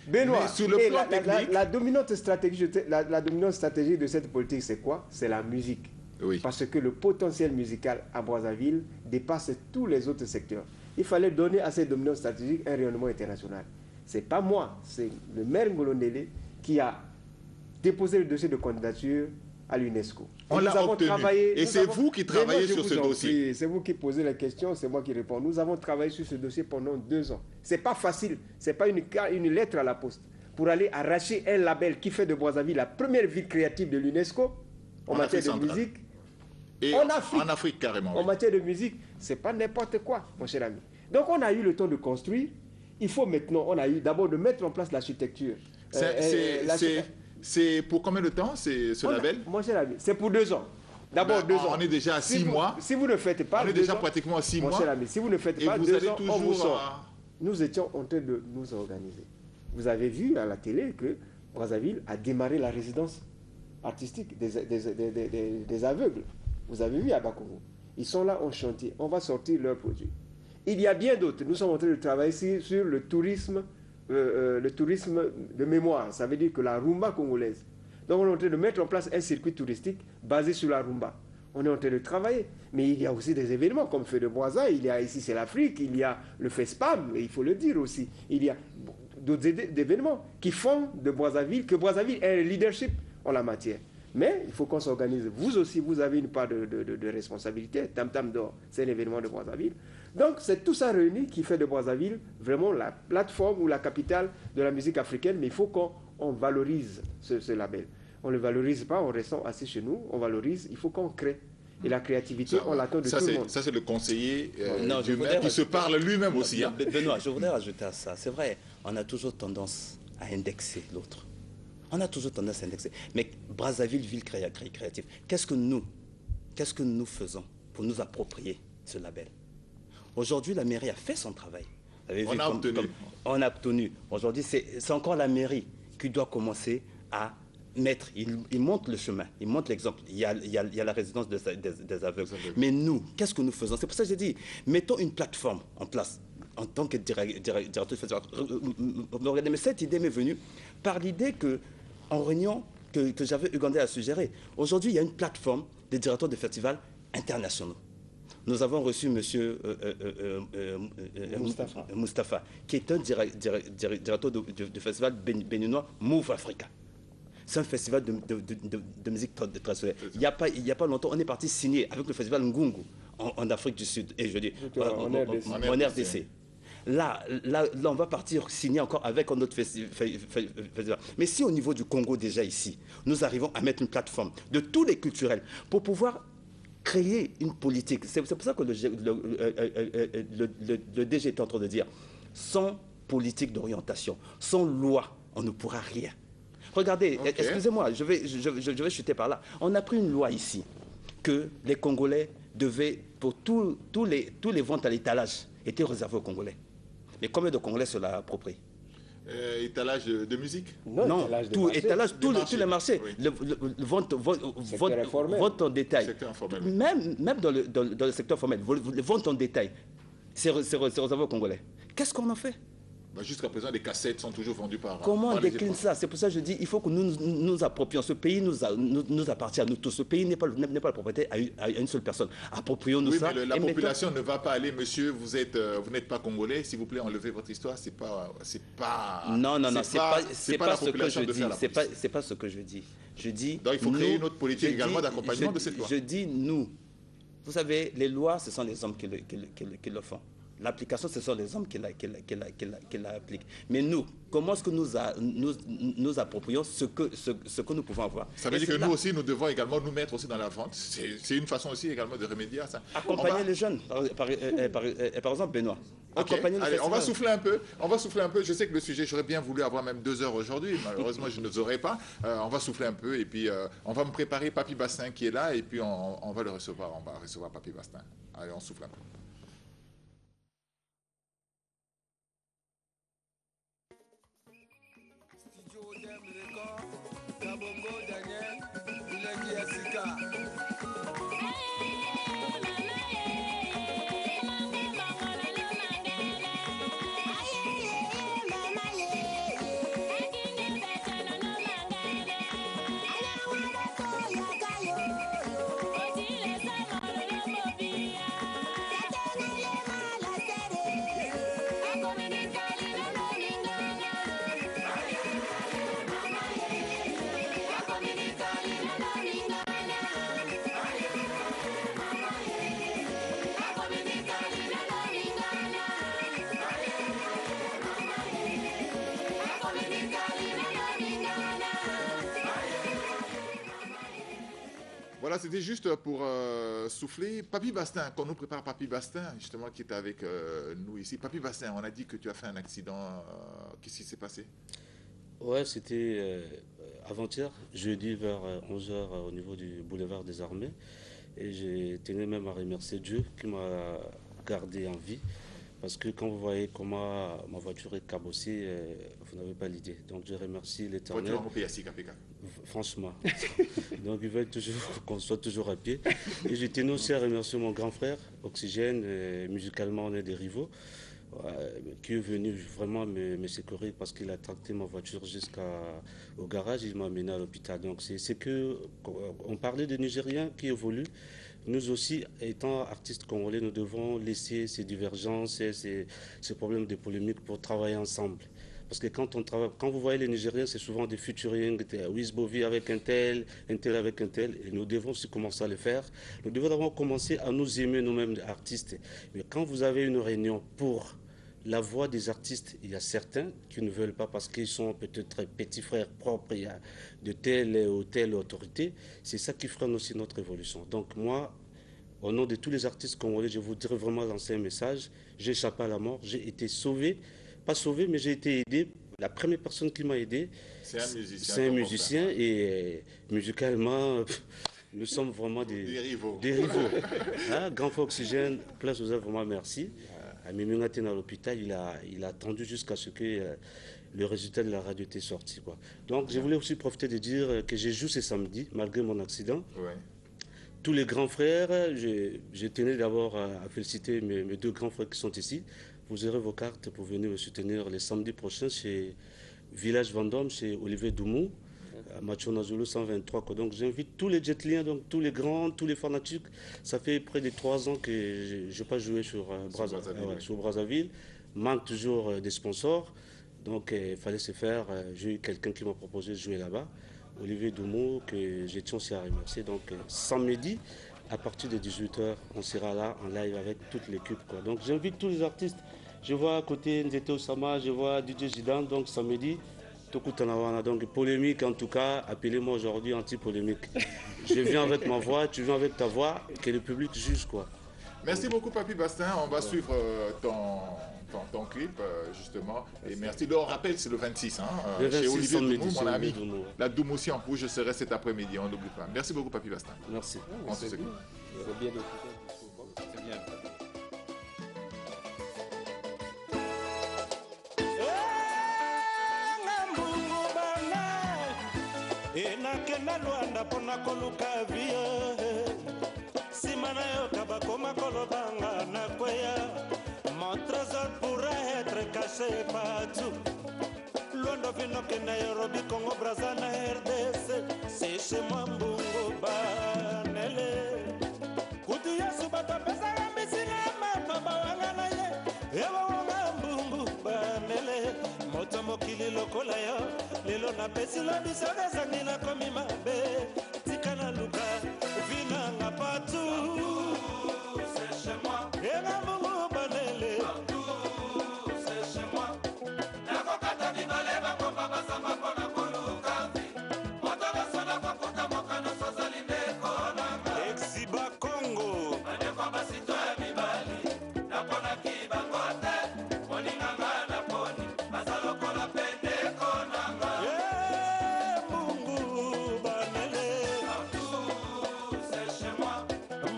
Benoît, mais sur le plan technique, la dominante stratégie de cette politique, c'est quoi? C'est la musique. Oui. Parce que le potentiel musical à Brazzaville dépasse tous les autres secteurs. Il fallait donner à cette dominante stratégique un rayonnement international. Ce n'est pas moi, c'est le maire Ngolondele qui a déposé le dossier de candidature à l'UNESCO. On l'a obtenu. Et c'est vous qui travaillez sur ce dossier. C'est vous qui posez la question, c'est moi qui réponds. Nous avons travaillé sur ce dossier pendant 2 ans. Ce n'est pas facile, ce n'est pas une lettre à la poste. Pour aller arracher un label qui fait de Brazzaville la première ville créative de l'UNESCO en matière de musique. Et en Afrique carrément. En matière de musique, ce n'est pas n'importe quoi, mon cher ami. Donc on a eu le temps de construire. Il faut maintenant, on a eu d'abord de mettre en place l'architecture. C'est pour combien de temps, ce label? Mon cher ami, c'est pour 2 ans. D'abord 2 ans. On est déjà à 6 mois. Si vous ne faites pas... On est déjà pratiquement à 6 mois. Mon cher ami, si vous ne faites pas 2 ans, on vous sort. Nous étions en train de nous organiser. Vous avez vu à la télé que Brazzaville a démarré la résidence artistique des aveugles. Vous avez vu à Bakongo. Ils sont là en chantier. On va sortir leurs produits. Il y a bien d'autres. Nous sommes en train de travailler sur le tourisme de mémoire. Ça veut dire que la rumba congolaise. Donc on est en train de mettre en place un circuit touristique basé sur la rumba. On est en train de travailler. Mais il y a aussi des événements comme Feu de Brazza. Il y a ici, c'est l'Afrique. Il y a le FESPAM, il faut le dire aussi. Il y a d'autres événements qui font de Brazzaville, que Brazzaville ait un leadership en la matière. Mais il faut qu'on s'organise. Vous aussi, vous avez une part de responsabilité. Tam Tam d'Or, c'est un événement de Brazzaville. Donc, c'est tout ça réuni qui fait de Brazzaville vraiment la plateforme ou la capitale de la musique africaine. Mais il faut qu'on valorise ce label. On ne le valorise pas en restant assis chez nous. On valorise, il faut qu'on crée. Et la créativité, on l'attend de tout le monde. Ça, c'est le conseiller du maire qui se parle lui-même aussi. Hein. Benoît, je voudrais rajouter à ça. C'est vrai, on a toujours tendance à indexer l'autre. On a toujours tendance à indexer. Mais Brazzaville, ville créative, qu'est-ce que nous faisons pour nous approprier ce label? Aujourd'hui, la mairie a fait son travail. On a obtenu. Aujourd'hui, c'est encore la mairie qui doit commencer à maître, il montre le chemin, il montre l'exemple. Il y a la résidence des aveugles. Mais nous, qu'est-ce que nous faisons? C'est pour ça que j'ai dit, mettons une plateforme en place en tant que directeur de festival. Regardez, mais cette idée m'est venue par l'idée que, en réunion, que j'avais Ugandais à suggérer. Aujourd'hui, il y a une plateforme des directeurs de festivals internationaux. Nous avons reçu M. Moustapha, qui est un directeur de festival béninois Move Africa. C'est un festival de musique traditionnelle. Il n'y a pas longtemps, on est parti signer avec le festival Ngungu en Afrique du Sud, et je dis en RDC. Là, on va partir signer encore avec un autre festival. Mais si au niveau du Congo déjà ici, nous arrivons à mettre une plateforme de tous les culturels pour pouvoir créer une politique. C'est pour ça que le DG est en train de dire, sans politique d'orientation, sans loi, on ne pourra rien. Regardez, excusez-moi, je vais chuter par là. On a pris une loi ici que les Congolais devaient, pour tous les ventes à l'étalage, étaient réservés aux Congolais. Mais combien de Congolais se l'a approprié? Étalage de musique? Non, étalage, tous les marchés. Oui. Vente en détail. Même dans le secteur formel, vente en détail, c'est réservé aux Congolais. Qu'est-ce qu'on en fait? Jusqu'à présent, les cassettes sont toujours vendues par... Comment on décline ça? C'est pour ça que je dis, il faut que nous approprions. Ce pays nous appartient à nous tous. Ce pays n'est pas la propriété à une seule personne. Approprions-nous ça. Mais la population ne va pas aller, monsieur, vous n'êtes pas congolais, s'il vous plaît, enlevez votre histoire. C'est pas... Non, c'est pas ce que je dis. C'est pas ce que je dis. Je dis... Donc il faut créer une autre politique également d'accompagnement de cette loi. Je dis nous. Vous savez, les lois, ce sont les hommes qui le font. L'application, ce sont les hommes qui l'appliquent. Mais nous, comment est-ce que nous approprions ce que nous pouvons avoir? Ça veut dire que nous aussi, nous devons également nous mettre aussi dans la vente. C'est une façon aussi également de remédier à ça. Accompagner les jeunes, par exemple Benoît. Accompagner allez, on va souffler un peu. Je sais que le sujet, j'aurais bien voulu avoir même 2 heures aujourd'hui. Malheureusement, je ne les aurai pas. On va souffler un peu et puis on va me préparer Papy Bastin qui est là et puis on va le recevoir. On va recevoir Papy Bastin. Allez, on souffle un peu. Voilà, c'était juste pour souffler. Papy Bastin, quand on nous prépare Papy Bastin, justement, qui est avec nous ici. Papy Bastin, on a dit que tu as fait un accident. Qu'est-ce qui s'est passé? Ouais, c'était avant-hier, jeudi vers 11h au niveau du boulevard des Armées. Et j'ai tenu même à remercier Dieu qui m'a gardé en vie. Parce que quand vous voyez comment ma voiture est cabossée, vous n'avez pas l'idée. Donc je remercie l'Éternel. Franchement. Donc il veut toujours qu'on soit toujours à pied. Et je tiens aussi à remercier mon grand frère, Oxygène. Musicalement, on est des rivaux. Qui est venu vraiment me secourir parce qu'il a tracté ma voiture jusqu'au garage. Il m'a amené à l'hôpital. Donc c'est que on parlait des Nigériens qui évoluent. Nous aussi, étant artistes congolais, nous devons laisser ces divergences et ces problèmes de polémique pour travailler ensemble. Parce que quand vous voyez les Nigériens, c'est souvent des featuring, Wisbovi avec un tel avec un tel. Et nous devons aussi commencer à le faire. Nous devons d'abord commencer à nous aimer nous-mêmes, artistes. Mais quand vous avez une réunion pour la voix des artistes, il y a certains qui ne veulent pas parce qu'ils sont peut-être petits frères propres de telle ou telle autorité. C'est ça qui freine aussi notre évolution. Donc moi, au nom de tous les artistes congolais, je voudrais vraiment lancer un message. J'ai échappé à la mort, j'ai été sauvé. Pas sauvé, mais j'ai été aidé. La première personne qui m'a aidé, c'est un musicien. Et musicalement, nous sommes vraiment des rivaux. Grand Frère Oxygène, place aux œuvres, vraiment merci. Mimingate à l'hôpital, il a attendu jusqu'à ce que le résultat de la radio était sorti, quoi. Donc je voulais aussi profiter de dire que j'ai joué ce samedi, malgré mon accident. Ouais. Tous les grands frères, je tenais d'abord à féliciter mes 2 grands frères qui sont ici. Vous aurez vos cartes pour venir me soutenir les samedis prochains chez Village Vendôme, chez Olivier Doumou, à Machonazolo 123. Quoi. Donc j'invite tous les jetliens, donc tous les grands, tous les fanatiques. Ça fait près de 3 ans que je n'ai pas joué sur Brazzaville. Manque toujours des sponsors. Donc il fallait se faire. J'ai eu quelqu'un qui m'a proposé de jouer là-bas. Olivier Doumou, que je tiens aussi à remercier. Donc samedi, à partir de 18h, on sera là en live avec toute l'équipe. Donc j'invite tous les artistes. Je vois à côté Nzete Osama, je vois DJ Zidane, donc samedi, Tokutanawana. Donc polémique en tout cas, appelez-moi aujourd'hui anti-polémique. Je viens avec ma voix, tu viens avec ta voix, que le public juge quoi. Merci beaucoup Papy Bastin, on va suivre ton clip justement. Et merci. On rappelle c'est le 26, le 26 chez Olivier Doumou, mon ami. Doumou. La Doumoussian où je serai cet après-midi, on n'oublie pas. Merci beaucoup Papy Bastin. Merci. On se secoue. C'est bien d'écouter. C'est bien. Nakenda Luanda pona koluka vie sima na yo kabakoma kolobanga na kweya mon trésor pourrait être caché partout Luanda vino kenda Nairobi Congo Brazza na RDC c'est chez moi mbungu banele kutu yesu bato pesa ya misina mama bawanga na ye ewa wanga mbungu banele moto mokili lokola yo lelo na pesi la biso ezangi na komi mabe tika na luka vinanga patu c'est chez moi ena mungu banele c'est chez moi nakokata mibale bakomba basamba mpona koluka moto basona kokuta mokano sozali ndeko nanga exiba Congo bandeko basito ya mibali naponaki bango te moninganga na poni bazalokola pendeko nanga mungu banele partout c'est chez moi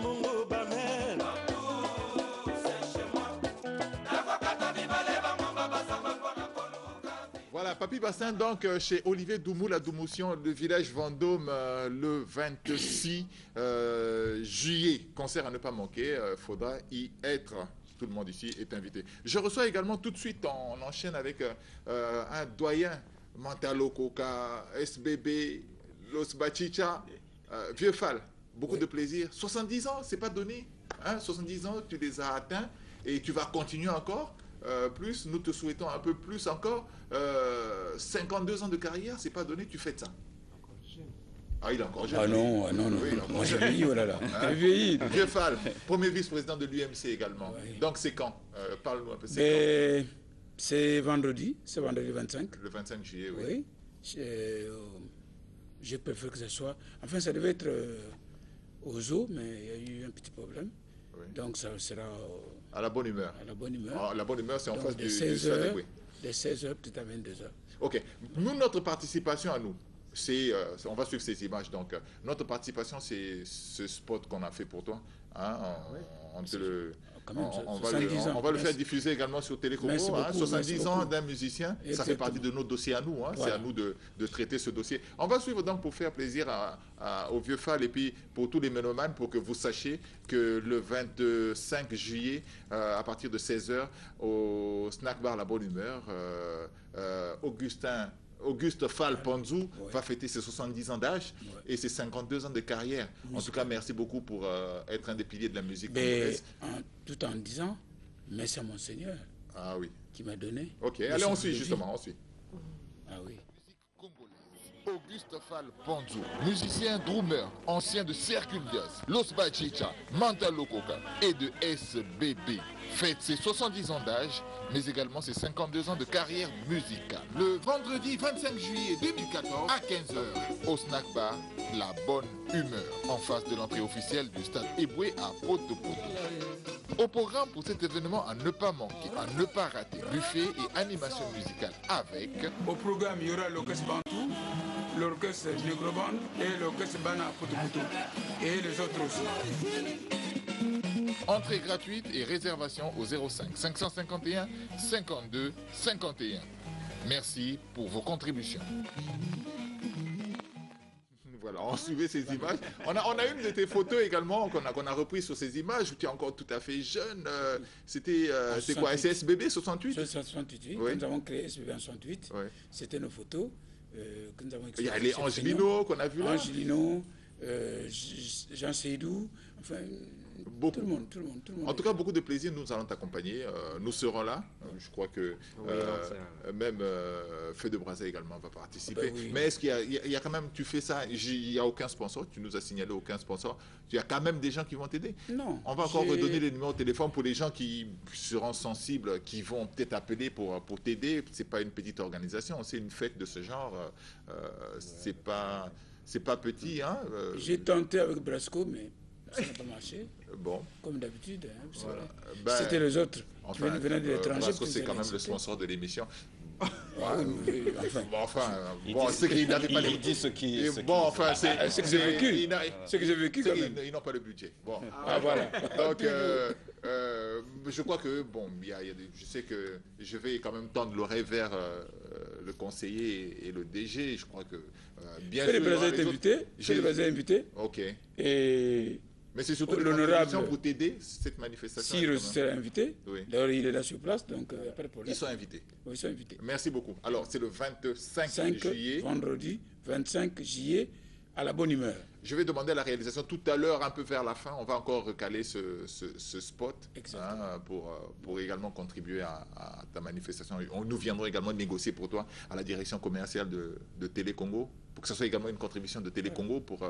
mungu banele partout c'est chez moi nakokata mibale bangomba basamba mpona koluka. Voilà, Papy Bastin, donc chez Olivier Doumou, la Doumoussian, le village Vendôme, le 26 juillet. Concert à ne pas manquer, faudra y être. Tout le monde ici est invité. Je reçois également tout de suite, on enchaîne avec un doyen, Mantalo Koka, SBB, Los Bachicha, Vieux Fall. Beaucoup de plaisir. 70 ans, c'est pas donné. 70 ans, tu les as atteints et tu vas continuer encore. Plus, nous te souhaitons un peu plus encore. 52 ans de carrière, c'est pas donné, tu fais ça. Ah, il est encore jeune. Ah non, non, non. Oui, Moi j'ai vieilli, oh là là. J'ai vieilli. Vieux Fall, premier vice-président de l'UMC également. Oui. Donc c'est quand parle-nous un peu. C'est vendredi 25. Le 25 juillet, oui. Je préfère que ce soit. Enfin, ça devait être au zoo, mais il y a eu un petit problème. Oui. Donc ça sera. À la bonne humeur. À la bonne humeur. Ah, la bonne humeur, c'est en face du 16h. De 16h peut-être à 22h. Ok. Nous, notre participation à nous, c'est, on va suivre ces images. Donc, notre participation, c'est ce spot qu'on a fait pour toi. Hein, on va le faire diffuser également sur Télécongo. 70 ans d'un musicien, exactement. Ça fait partie de nos dossiers à nous. Voilà. C'est à nous de traiter ce dossier. On va suivre donc pour faire plaisir au Vieux Fall et puis pour tous les mélomanes, pour que vous sachiez que le 25 juillet, à partir de 16h, au Snack Bar La Bonne Humeur, Auguste Fall Panzou va fêter ses 70 ans d'âge et ses 52 ans de carrière. En tout cas, merci beaucoup pour être un des piliers de la musique congolaise. Tout en disant, merci à mon Seigneur qui m'a donné. Ok, allez, on suit justement, on suit. Ah oui. Auguste Fall Panzou, musicien drummer, ancien de Circle Diaz, Los Bachicha, Mantalo Koka et de SBB. Fête ses 70 ans d'âge, mais également ses 52 ans de carrière musicale. Le vendredi 25 juillet 2014 à 15h, au Snack Bar La Bonne Humeur, en face de l'entrée officielle du stade Eboué à Poto-Poto. Au programme pour cet événement à ne pas manquer, à ne pas rater, buffet et animation musicale avec... Au programme, il y aura l'orchestre Bantou, l'orchestre Negroband et l'orchestre Bana Poto-Poto et les autres aussi. Entrée gratuite et réservation au 05 551 52 51. Merci pour vos contributions. Voilà, on suivait ces images. On a une de tes photos également qu'on a repris sur ces images où tu es encore tout à fait jeune. C'était quoi, SSBB 68 68, oui. Oui. Nous avons créé SSBB en 68. Oui. C'était nos photos que nous avons Il y a les Angelino qu'on a vu là. Angelino, Jean Seydou, enfin... Beaucoup. Tout le monde. En tout cas, beaucoup de plaisir. Nous allons t'accompagner. Nous serons là. Je crois que même Feu de Brazza également va participer. Oui. Mais est-ce qu'il y a quand même, tu fais ça, il n'y a aucun sponsor, tu nous as signalé aucun sponsor. Il y a quand même des gens qui vont t'aider. Non. On va encore redonner les numéros de téléphone pour les gens qui seront sensibles, qui vont peut-être appeler pour t'aider. C'est pas une petite organisation, c'est une fête de ce genre. C'est pas petit. Hein, J'ai tenté avec Brasco, mais ça n'a pas marché. Bon. Comme d'habitude, hein, vous savez. Ben, c'était les autres enfin, qui venaient de l'étranger. Parce que c'est quand même le sponsor de l'émission. Enfin, c'est qu'il n'avait pas les... dit ce qui... Bon, enfin, c'est que j'ai vécu. C'est que j'ai vécu quand même. Ils n'ont pas le budget. Bon. Voilà. Donc, je crois que, bon, je sais que je vais quand même tendre l'oreille vers le conseiller et le DG. Je crois que, bien sûr... Félix Brazza est invité. Félix Brazza est invité. OK. Et... Mais c'est surtout l'honorable pour t'aider cette manifestation. Si sera invité, oui. D'ailleurs il est là sur place, donc il n'y a pas de problème. Ils sont invités. Oui, ils sont invités. Merci beaucoup. Alors c'est le 25 juillet. Vendredi 25 juillet à la bonne humeur. Je vais demander à la réalisation tout à l'heure, un peu vers la fin, on va encore recaler ce spot pour également contribuer à ta manifestation. Nous viendrons également négocier pour toi à la direction commerciale de Télé Congo, pour que ce soit également une contribution de Télé Congo pour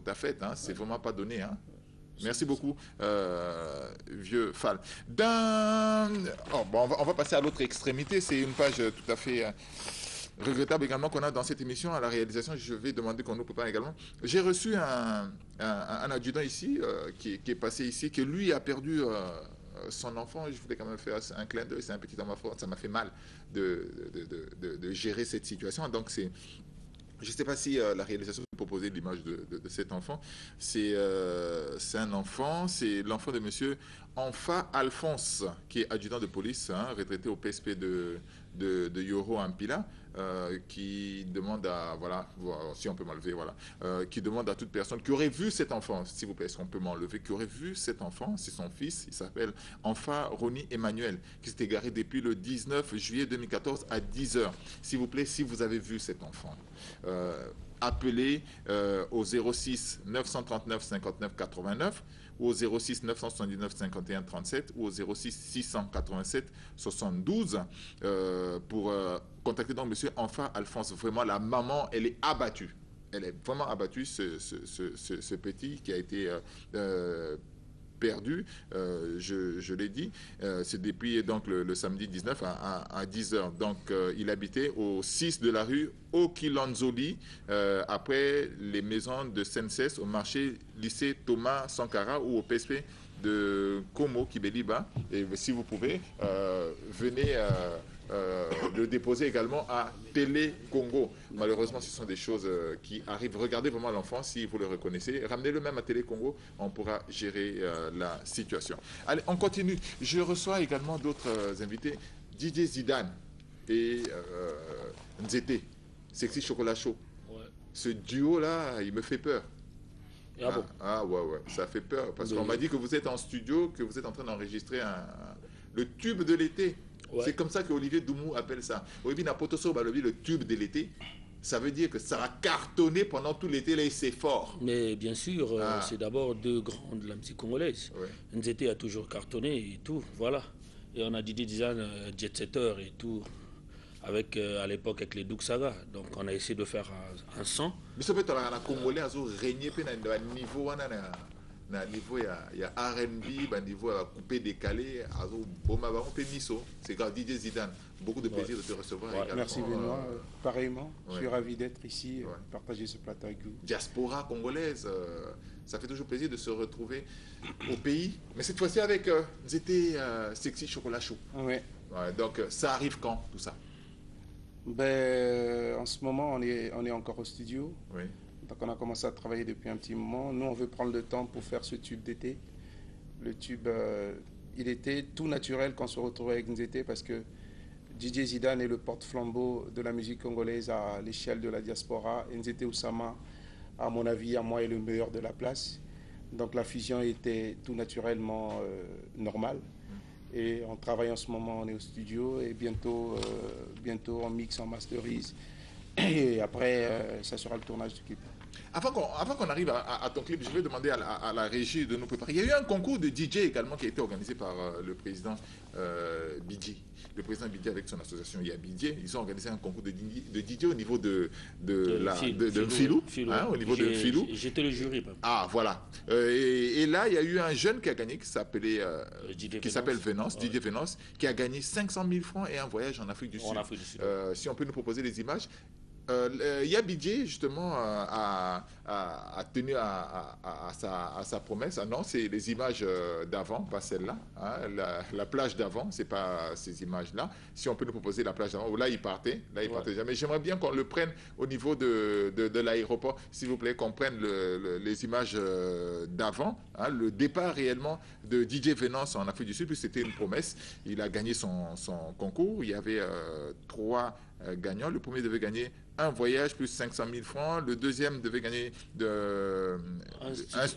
ta fête. Hein. C'est vraiment pas donné. Hein. Merci beaucoup, vieux Fall. On va passer à l'autre extrémité. C'est une page tout à fait... regrettable également qu'on a dans cette émission. À la réalisation, je vais demander qu'on nous prépare également. J'ai reçu un adjudant ici, qui est passé ici, qui lui a perdu son enfant. Je voulais quand même faire un clin d'œil. C'est un petit enfant fort. Ça m'a fait mal de gérer cette situation. Donc, c'est... Je ne sais pas si la réalisation peut proposer l'image de cet enfant. C'est un enfant, c'est l'enfant de monsieur Enfa Alphonse, qui est adjudant de police, hein, retraité au PSP de Yoro Ampila, qui demande à, voilà, si on peut m'enlever, voilà, qui demande à toute personne qui aurait vu cet enfant, s'il vous plaît, est-ce qu'on peut m'enlever, qui aurait vu cet enfant, c'est son fils, il s'appelle Enfa Roni Emmanuel, qui s'est égaré depuis le 19 juillet 2014 à 10h. S'il vous plaît, si vous avez vu cet enfant, appelez au 06 939 59 89 ou au 06 979 51 37 ou au 06 687 72 pour contacter donc monsieur Enfa Alphonse. Vraiment, la maman, elle est abattue. Elle est vraiment abattue, ce petit qui a été perdu, je l'ai dit, c'est depuis donc le samedi 19 à 10h. Donc il habitait au 6 de la rue Okilanzoli, après les maisons de Senses, au marché lycée Thomas Sankara ou au PSP de Komo Kibeliba. Et si vous pouvez, venez le déposer également à Télé Congo. Malheureusement, ce sont des choses qui arrivent. Regardez vraiment l'enfant, si vous le reconnaissez. Ramenez-le même à Télé Congo, on pourra gérer la situation. Allez, on continue. Je reçois également d'autres invités. DJ Zidane et Nzete, Sexy Chocolat Chaud. Ouais. Ce duo-là, il me fait peur. Ouais, ça fait peur. Parce qu'on m'a dit que vous êtes en studio, que vous êtes en train d'enregistrer le tube de l'été. Ouais. C'est comme ça que Olivier Doumou appelle ça. Le tube de l'été, ça veut dire que ça va cartonner pendant tout l'été, là, et c'est fort. Mais bien sûr, c'est d'abord deux grands de la musique congolaise. Ouais. Nzete a toujours cartonné et tout, voilà. Et on a Didi Design, Jet Setter et tout, avec, à l'époque avec les Douk Saga. Donc on a essayé de faire un son. Mais ça peut être la Congolais, régner à niveau... niveau il y a R&B, niveau coupé décalé, c'est grave. DJ Zidane, beaucoup de plaisir de te recevoir également. Merci Benoît, pareillement, je suis ravi d'être ici, partager ce plateau avec vous. Diaspora congolaise, ça fait toujours plaisir de se retrouver au pays, mais cette fois-ci avec Sexy Chocolat Chaud. Ouais, donc ça arrive quand tout ça? En ce moment on est encore au studio. Oui. Donc on a commencé à travailler depuis un petit moment. Nous, on veut prendre le temps pour faire ce tube d'été. Le tube, il était tout naturel quand on se retrouvait avec Nzete parce que DJ Zidane est le porte-flambeau de la musique congolaise à l'échelle de la diaspora. Nzete Oussama, à mon avis, à moi, est le meilleur de la place. Donc la fusion était tout naturellement normale. Et on travaille en ce moment, on est au studio et bientôt on mixe, on masterise. Et après, ça sera le tournage du clip. Avant qu'on arrive à ton clip, je vais demander à la régie de nous préparer. Il y a eu un concours de DJ également qui a été organisé par le président Bidji. Le président Bidji avec son association Yabidji, ils ont organisé un concours de DJ au niveau de Filou. Au niveau de Filou. J'étais le jury. Ah, voilà. Et là, il y a eu un jeune qui a gagné, qui s'appelle Venance, DJ Venance, qui a gagné 500 000 francs et un voyage en Afrique du Sud. Si on peut nous proposer les images. Yabidji, justement, a tenu à sa promesse. Ah non, c'est les images d'avant, pas celle-là. Hein, la plage d'avant, c'est pas ces images-là. Si on peut nous proposer la plage d'avant, là, il partait. Mais j'aimerais bien qu'on le prenne au niveau de l'aéroport, s'il vous plaît, qu'on prenne les images d'avant. Hein, le départ réellement de DJ Venance en Afrique du Sud, puisque c'était une promesse. Il a gagné son concours. Il y avait 3 gagnants. Le premier devait gagner un voyage plus 500 000 francs. Le deuxième devait gagner un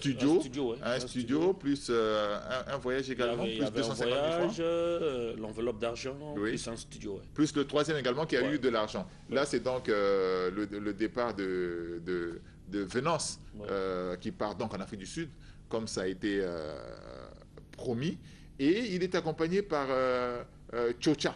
studio plus un voyage également, plus 250 000 francs. L'enveloppe d'argent, plus un studio. Plus le troisième également qui a eu de l'argent. Là, c'est donc le départ de Venance qui part donc en Afrique du Sud, comme ça a été promis. Et il est accompagné par Chocha.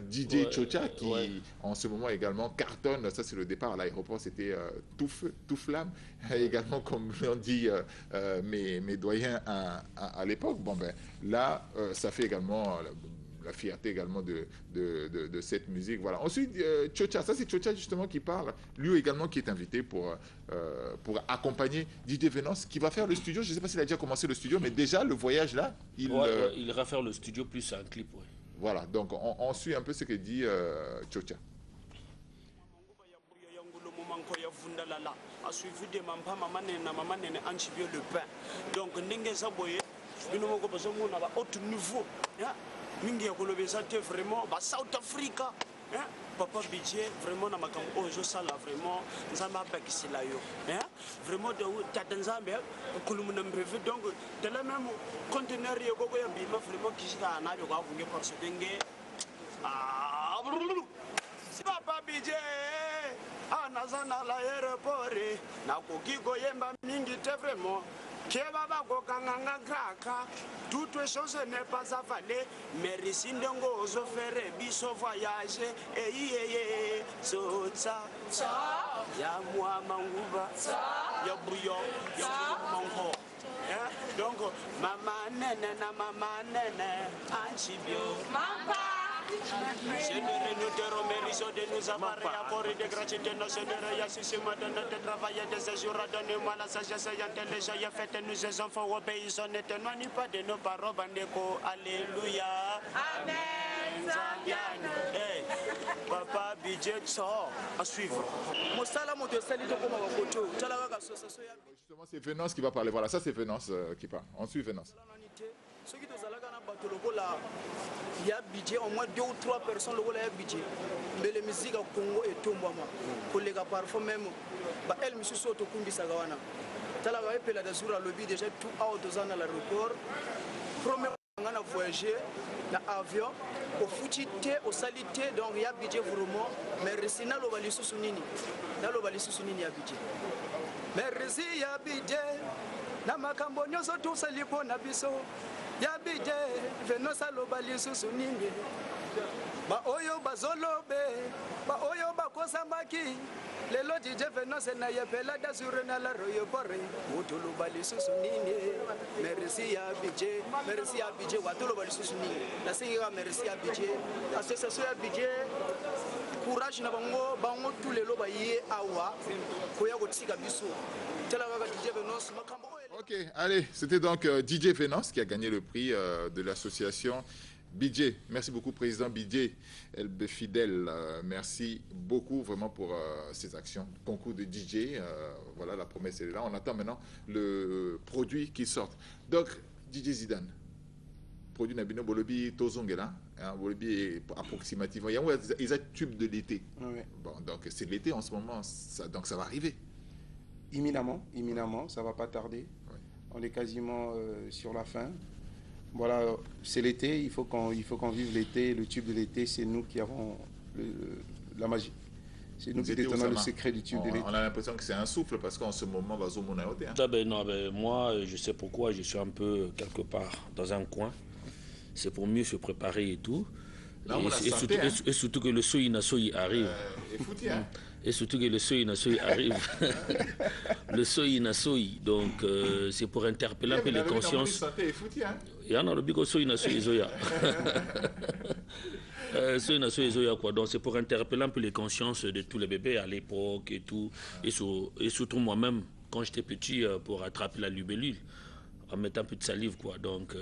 DJ Chocha qui en ce moment également cartonne. Ça c'est le départ à l'aéroport, c'était tout feu, tout flamme. Également comme l'ont dit mes doyens à l'époque. Bon ben là ça fait également la fierté également de cette musique. Voilà. Ensuite Chocha, ça c'est Chocha justement qui parle, lui également qui est invité pour accompagner DJ Venance qui va faire le studio. Je ne sais pas s'il a déjà commencé le studio, mais déjà le voyage là, il va faire le studio plus un clip. Voilà, donc on suit un peu ce que dit Chocha. A suivi de maman nene Anchibio Le Pain. Donc Ninge Zaboye, nous avons besoin d'un haut niveau. Mingi a colonisé vraiment South Africa. Papa Bidji, vraiment, na makambo ojo sala vraiment, nzamba bakisi la yo. Vraiment de tatanzambe, kulumuna mbreve donc de la même conteneur yo gogo ya bima vraiment kishika na yo kwa funge parce que nge Papa Bidji anazana la aéroport na kokigo yemba mingi te vraiment. Toute chose n'est pas avalée, mais ici n'ongo zo faire biso voyage et ça ya moi manguba ya bouillon ya mango. Donc maman nene anchibio mamba. Seigneur, nous te remercions de nous avoir accordé de gratuité. Nos seigneurs, il y a ce matin de travailler des jours à donner moi la sagesse et l'intelligence. Il y a fait nous les enfants obéissants. Ne t'éloigne pas de nos paroles. Alléluia. Amen. Hey, Papa Bidji, à suivre. Justement, c'est Venance qui va parler. Voilà, ça c'est Venance qui parle. On suit Venance. Ceux qui sont là, il y a budget, au moins 2 ou 3 personnes, il y a budget. Mais les musiques au Congo et tout, pour les gars, parfois même, elle me suit au Kumbi Sagawana. T'as la vague la Dazura lobby déjà tout à à l'aéroport. Premier, on a voyagé dans l'avion, au foutité, au salité, donc il y a budget vraiment. Mais récit, n'a l'obali sous Sunini. N'a l'obali sous Sunini, il y a budget. Mais récit, il y a budget. Na makambo nyoso tout salipo na biso ya bidje Venance alobali susu ninge ba oyo bazolobe ba oyo bakosamaki lelo DJ Venance na yepela dasure na la royo pore utulu bali susu ninge merci ya bidje watulu bali susu ninge na singa merci ya bidje association ya bidje courage na bango tous les loba yé awa koya kotika biso tela ga DJ Venance makambo. Ok, allez, c'était donc DJ Venance qui a gagné le prix de l'association Bidje, merci beaucoup, président Bidje Elbe Fidèle. Merci beaucoup vraiment pour ces actions. Concours de DJ, voilà, la promesse est là. On attend maintenant le produit qui sort. Donc, DJ Zidane, produit Nabino Bolobi Tozongela, Bolobi approximativement. Il y a un tube de l'été. Oui. Bon, donc c'est l'été en ce moment, donc ça va arriver. Imminemment, ça ne va pas tarder. Oui. On est quasiment sur la fin. Voilà, c'est l'été, il faut qu'on vive l'été. Le tube de l'été, c'est nous qui avons la magie. C'est nous qui détenons le secret du tube de l'été. On a l'impression que c'est un souffle parce qu'en ce moment, on va zoomer. Moi, je sais pourquoi je suis un peu quelque part dans un coin. C'est pour mieux se préparer et tout. Là, et surtout que le Soyi Soyi arrive. Et surtout que le Soyi Soyi arrive. Le Soyi Soyi. Donc, c'est pour interpeller un peu les consciences. Il y en a le bigo Soyi Soyi Zoya. Donc c'est pour interpeller un peu les consciences de tous les bébés à l'époque et tout. Et surtout moi-même, quand j'étais petit, pour attraper la libellule, en mettant un peu de salive, quoi. Donc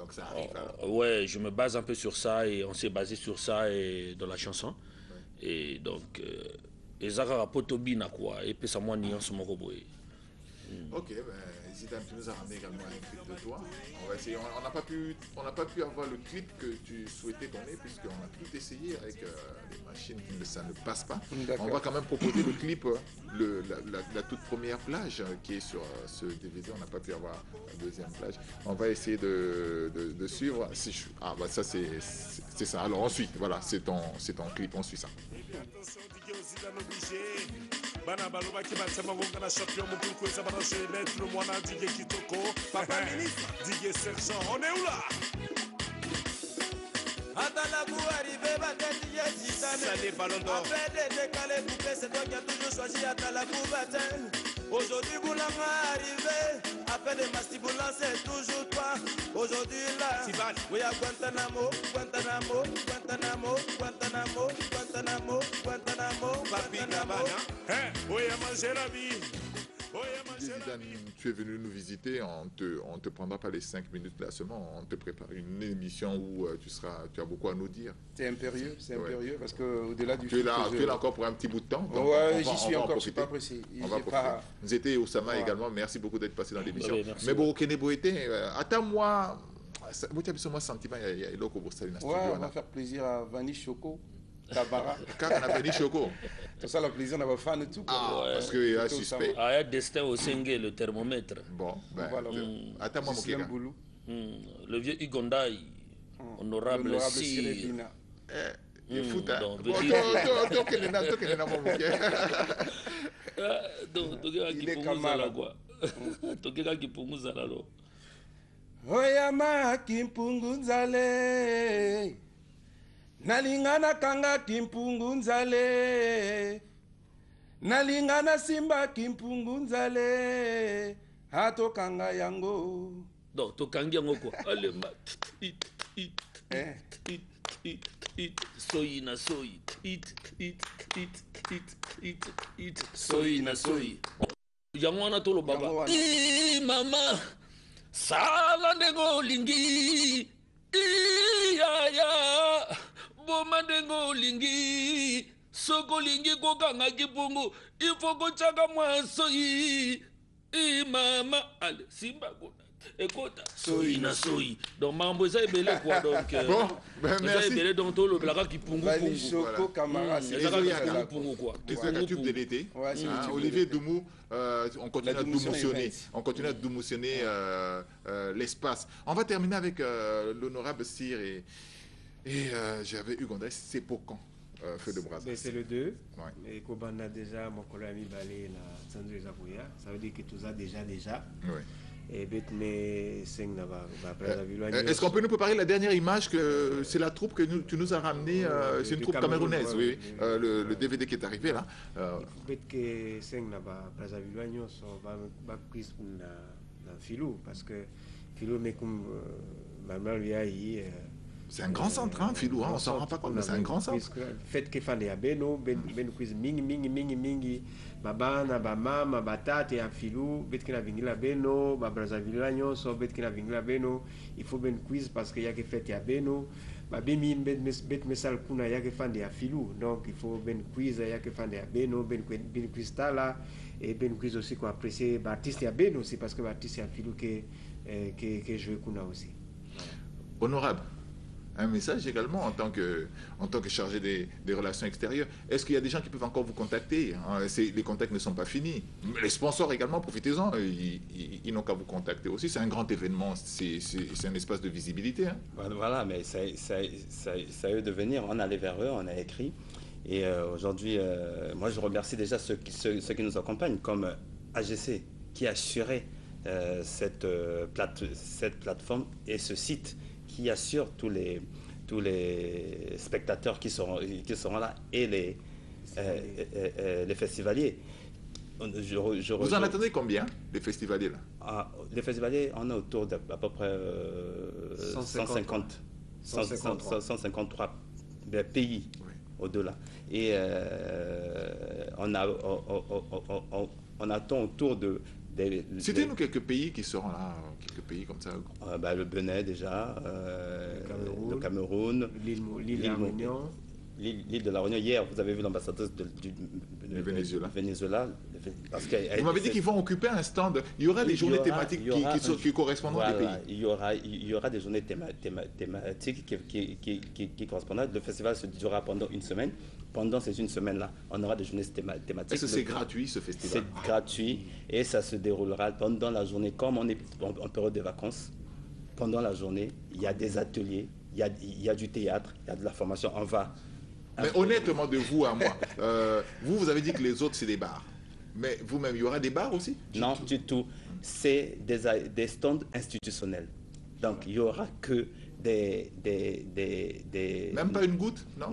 ça arrive. Ouais, je me base un peu sur ça et on s'est basé sur ça et dans la chanson. Ouais. Et donc, Ezara Potobina, quoi. Et puis ça m'a nié en ce moment. Ok, Zidane, tu nous as ramené également un clip de toi. On va essayer. On n'a pas pu avoir le clip que tu souhaitais qu'on ait puisqu'on a tout essayé avec les machines, ça ne passe pas. On va quand même proposer le clip, la toute première plage qui est sur ce DVD. On n'a pas pu avoir la deuxième plage. On va essayer de suivre. Ça c'est ça. Alors on suit. Voilà, c'est ton clip. On suit ça. Bana balobaki batema ngonga na champion mokulu kweza bana chez maître mwana Didier Kitoko papa ministre Didier Sergent on est où là Atala pour arriver battre Didier Zidane Salut Ballon d'Or après les décalés coupés c'est toi qui as toujours choisi Atala pour battre aujourd'hui Boulanga arrivé après des Mastiboulan c'est toujours toi aujourd'hui là oui à Guantanamo Papi Gabana oui à manger la vie. Zidane, tu es venu nous visiter, on te prendra pas les 5 minutes là seulement, on te prépare une émission où tu as beaucoup à nous dire. C'est impérieux, parce qu'au-delà du... Tu es là encore pour un petit bout de temps. Oui, j'y suis encore, je ne suis pas pressé. Nous étions au Sama également, merci beaucoup d'être passé dans l'émission. Mais bon, Kenebo était, attends-moi, vous avez moi sentiment, il y a l'eau au studio. On va faire plaisir à Vani Choco. Tabara. Quand on a Vani Choco. C'est ça le plaisir d'avoir fan et tout. Parce qu'il y a suspect. Il y a destin au Sengue, le thermomètre. Bon, attends-moi, mon gars. Le vieux Ugondaï, honorable Sire. Il fout à... Il est camarade. Tokeka kipunguza lalo. Oyama kimpungunzale. Nalingana kanga kimpungunzale. Nalingana simba kimpungunzale. Hato kanga yango. Donc tokangi yango quoi. Allez ma soyi na soyi. Soyi na soyi. Yango wana tolo baba. Mama. Sala ndengo lingi. Ya. Boma ndengo lingi. Soko lingi kokanga kipungu. Ifo kochaka mwasoyi. Mama. Allez, simba kuna. Écoute, soyi na soyi. Donc mambo eza ebele quoi donc. Bon, merci. Ebele donc tolo blaka kipungu pungu. Choco camarade, c'est ça pungu quoi. C'est le tube de l'été. Olivier Doumou, on continue à démotionner. On continue à démotionner l'espace. On va terminer avec l'honorable Sire et j'avais Uganda. C'est pour quand Feu de Brazzaville? C'est le 2. Ouais. Et Kobanda déjà, mon collègue Balé, la Sandro Zaboya. Ça veut dire que tout ça déjà. Oui. Est-ce qu'on peut nous préparer la dernière image que c'est la troupe que tu nous as ramenée, c'est une troupe camerounaise, oui. Le DVD qui est arrivé là. Parce que Philo mais comme maman lui a C'est un grand centre, hein, Filou, hein, on s'en rend pas compte, mais c'est un grand centre. Fait que fan ya beno ben quiz mingi babana ba mama batata ya Filou bet kina vingila beno ba Brazzaville nyonso bet kina vingila beno il faut ben quiz parce que ya que fait ya beno ba bimi bet mesal kuna ya que fan ya Filou, donc il faut ben quiz ya que fan ya beno ben quiz tala et ben quiz aussi qu'on apprécier ba artiste ya beno aussi parce que ba artiste ya Filou que joue kuna aussi. Honorable, un message également en tant que chargé des relations extérieures. Est-ce qu'il y a des gens qui peuvent encore vous contacter, hein? Les contacts ne sont pas finis. Les sponsors également, profitez-en, ils n'ont qu'à vous contacter aussi. C'est un grand événement, c'est un espace de visibilité. Hein? Voilà, mais ça a eu de venir. On allait vers eux, on a écrit. Et aujourd'hui, moi je remercie déjà ceux qui nous accompagnent, comme AGC, qui a assuré cette plateforme et ce site, qui assure tous les spectateurs qui seront là et les festivaliers. Vous en attendez combien, les festivaliers là? Les festivaliers, on est autour d'à peu près 153 pays au-delà. Et on attend autour de... Citez-nous quelques pays qui seront là, quelques pays comme ça. Le Bénin déjà, le Cameroun, l'île de la Réunion. Hier, vous avez vu l'ambassadeur du Venezuela. Parce vous m'avez dit qu'ils vont occuper un stand. Il y aura des journées thématiques qui correspondent à des pays. Il y aura des journées thématiques qui correspondent. Le festival se durera pendant une semaine. Pendant ces une semaine-là, on aura des journées thématiques. Est-ce que c'est gratuit, ce festival? C'est gratuit et ça se déroulera pendant la journée. Comme on est en période de vacances, pendant la journée, il y a des ateliers, il y a du théâtre, il y a de la formation. On va... Mais honnêtement, de vous à moi, vous avez dit que les autres, c'est des bars. Mais vous-même, il y aura des bars aussi? Non, du tout. C'est des stands institutionnels. Donc, il n'y aura que Même pas une goutte? Non.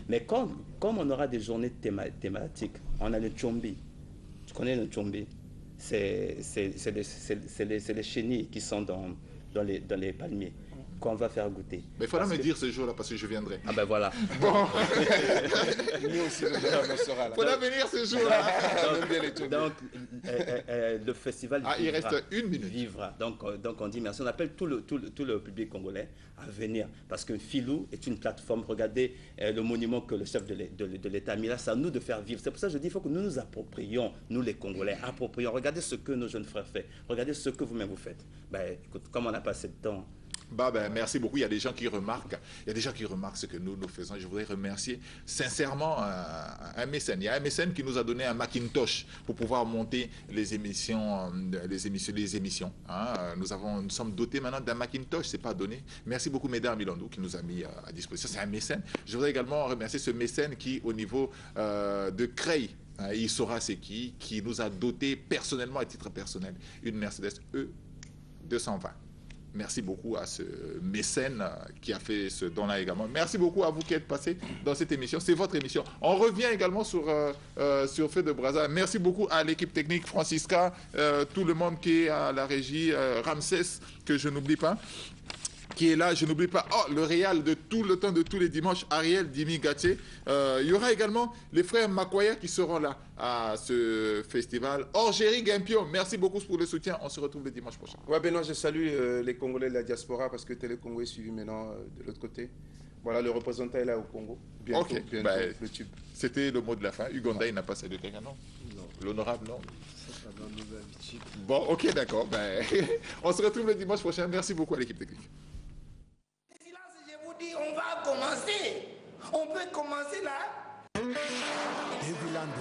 Mais comme on aura des journées thématiques, on a le Tchombi. Tu connais le Tchombi? C'est les chenilles qui sont dans les palmiers qu'on va faire goûter. Mais il faudra me dire ce jour-là parce que je viendrai. Ah ben voilà. Bon. Nous aussi, on sera là. Il faudra venir ce jour-là. Donc, le festival il reste une minute. Vivra. Donc on dit merci. On appelle tout le public congolais à venir parce que Filou est une plateforme. Regardez le monument que le chef de l'État a mis là. C'est à nous de faire vivre. C'est pour ça que je dis qu'il faut que nous nous approprions, nous les Congolais, Regardez ce que nos jeunes frères font. Regardez ce que vous-même vous faites. Écoute, comme on n'a pas assez de temps... merci beaucoup. Il y a des gens qui remarquent. Ce que nous faisons. Je voudrais remercier sincèrement un mécène. Il y a un mécène qui nous a donné un Macintosh pour pouvoir monter les émissions. Hein. Nous sommes dotés maintenant d'un Macintosh. C'est pas donné. Merci beaucoup, Mesdames Milandou, qui nous a mis à disposition. C'est un mécène. Je voudrais également remercier ce mécène qui, au niveau de Creil, il saura c'est qui nous a doté personnellement, à titre personnel, une Mercedes E220. Merci beaucoup à ce mécène qui a fait ce don-là également. Merci beaucoup à vous qui êtes passés dans cette émission. C'est votre émission. On revient également sur Feu de Brazza. Merci beaucoup à l'équipe technique, Francisca, tout le monde qui est à la régie, Ramsès, que je n'oublie pas, qui est là. Je n'oublie pas le Réal de tout le temps, de tous les dimanches, Ariel Dimi Gatier. Il y aura également les frères Makwaya qui seront là à ce festival. Orgérie Guimpion, merci beaucoup pour le soutien. On se retrouve le dimanche prochain. Ouais, Benoît, je salue les Congolais de la diaspora parce que Télé Congo est suivi maintenant de l'autre côté. Voilà, le représentant est là au Congo. Bientôt, le tube. C'était le mot de la fin. Uganda, il n'a pas salué quelqu'un, non? L'honorable, non? Bon, ok, d'accord. On se retrouve le dimanche prochain. Merci beaucoup à l'équipe technique. Je vous dis, on va commencer. On peut commencer là. Heavy Land.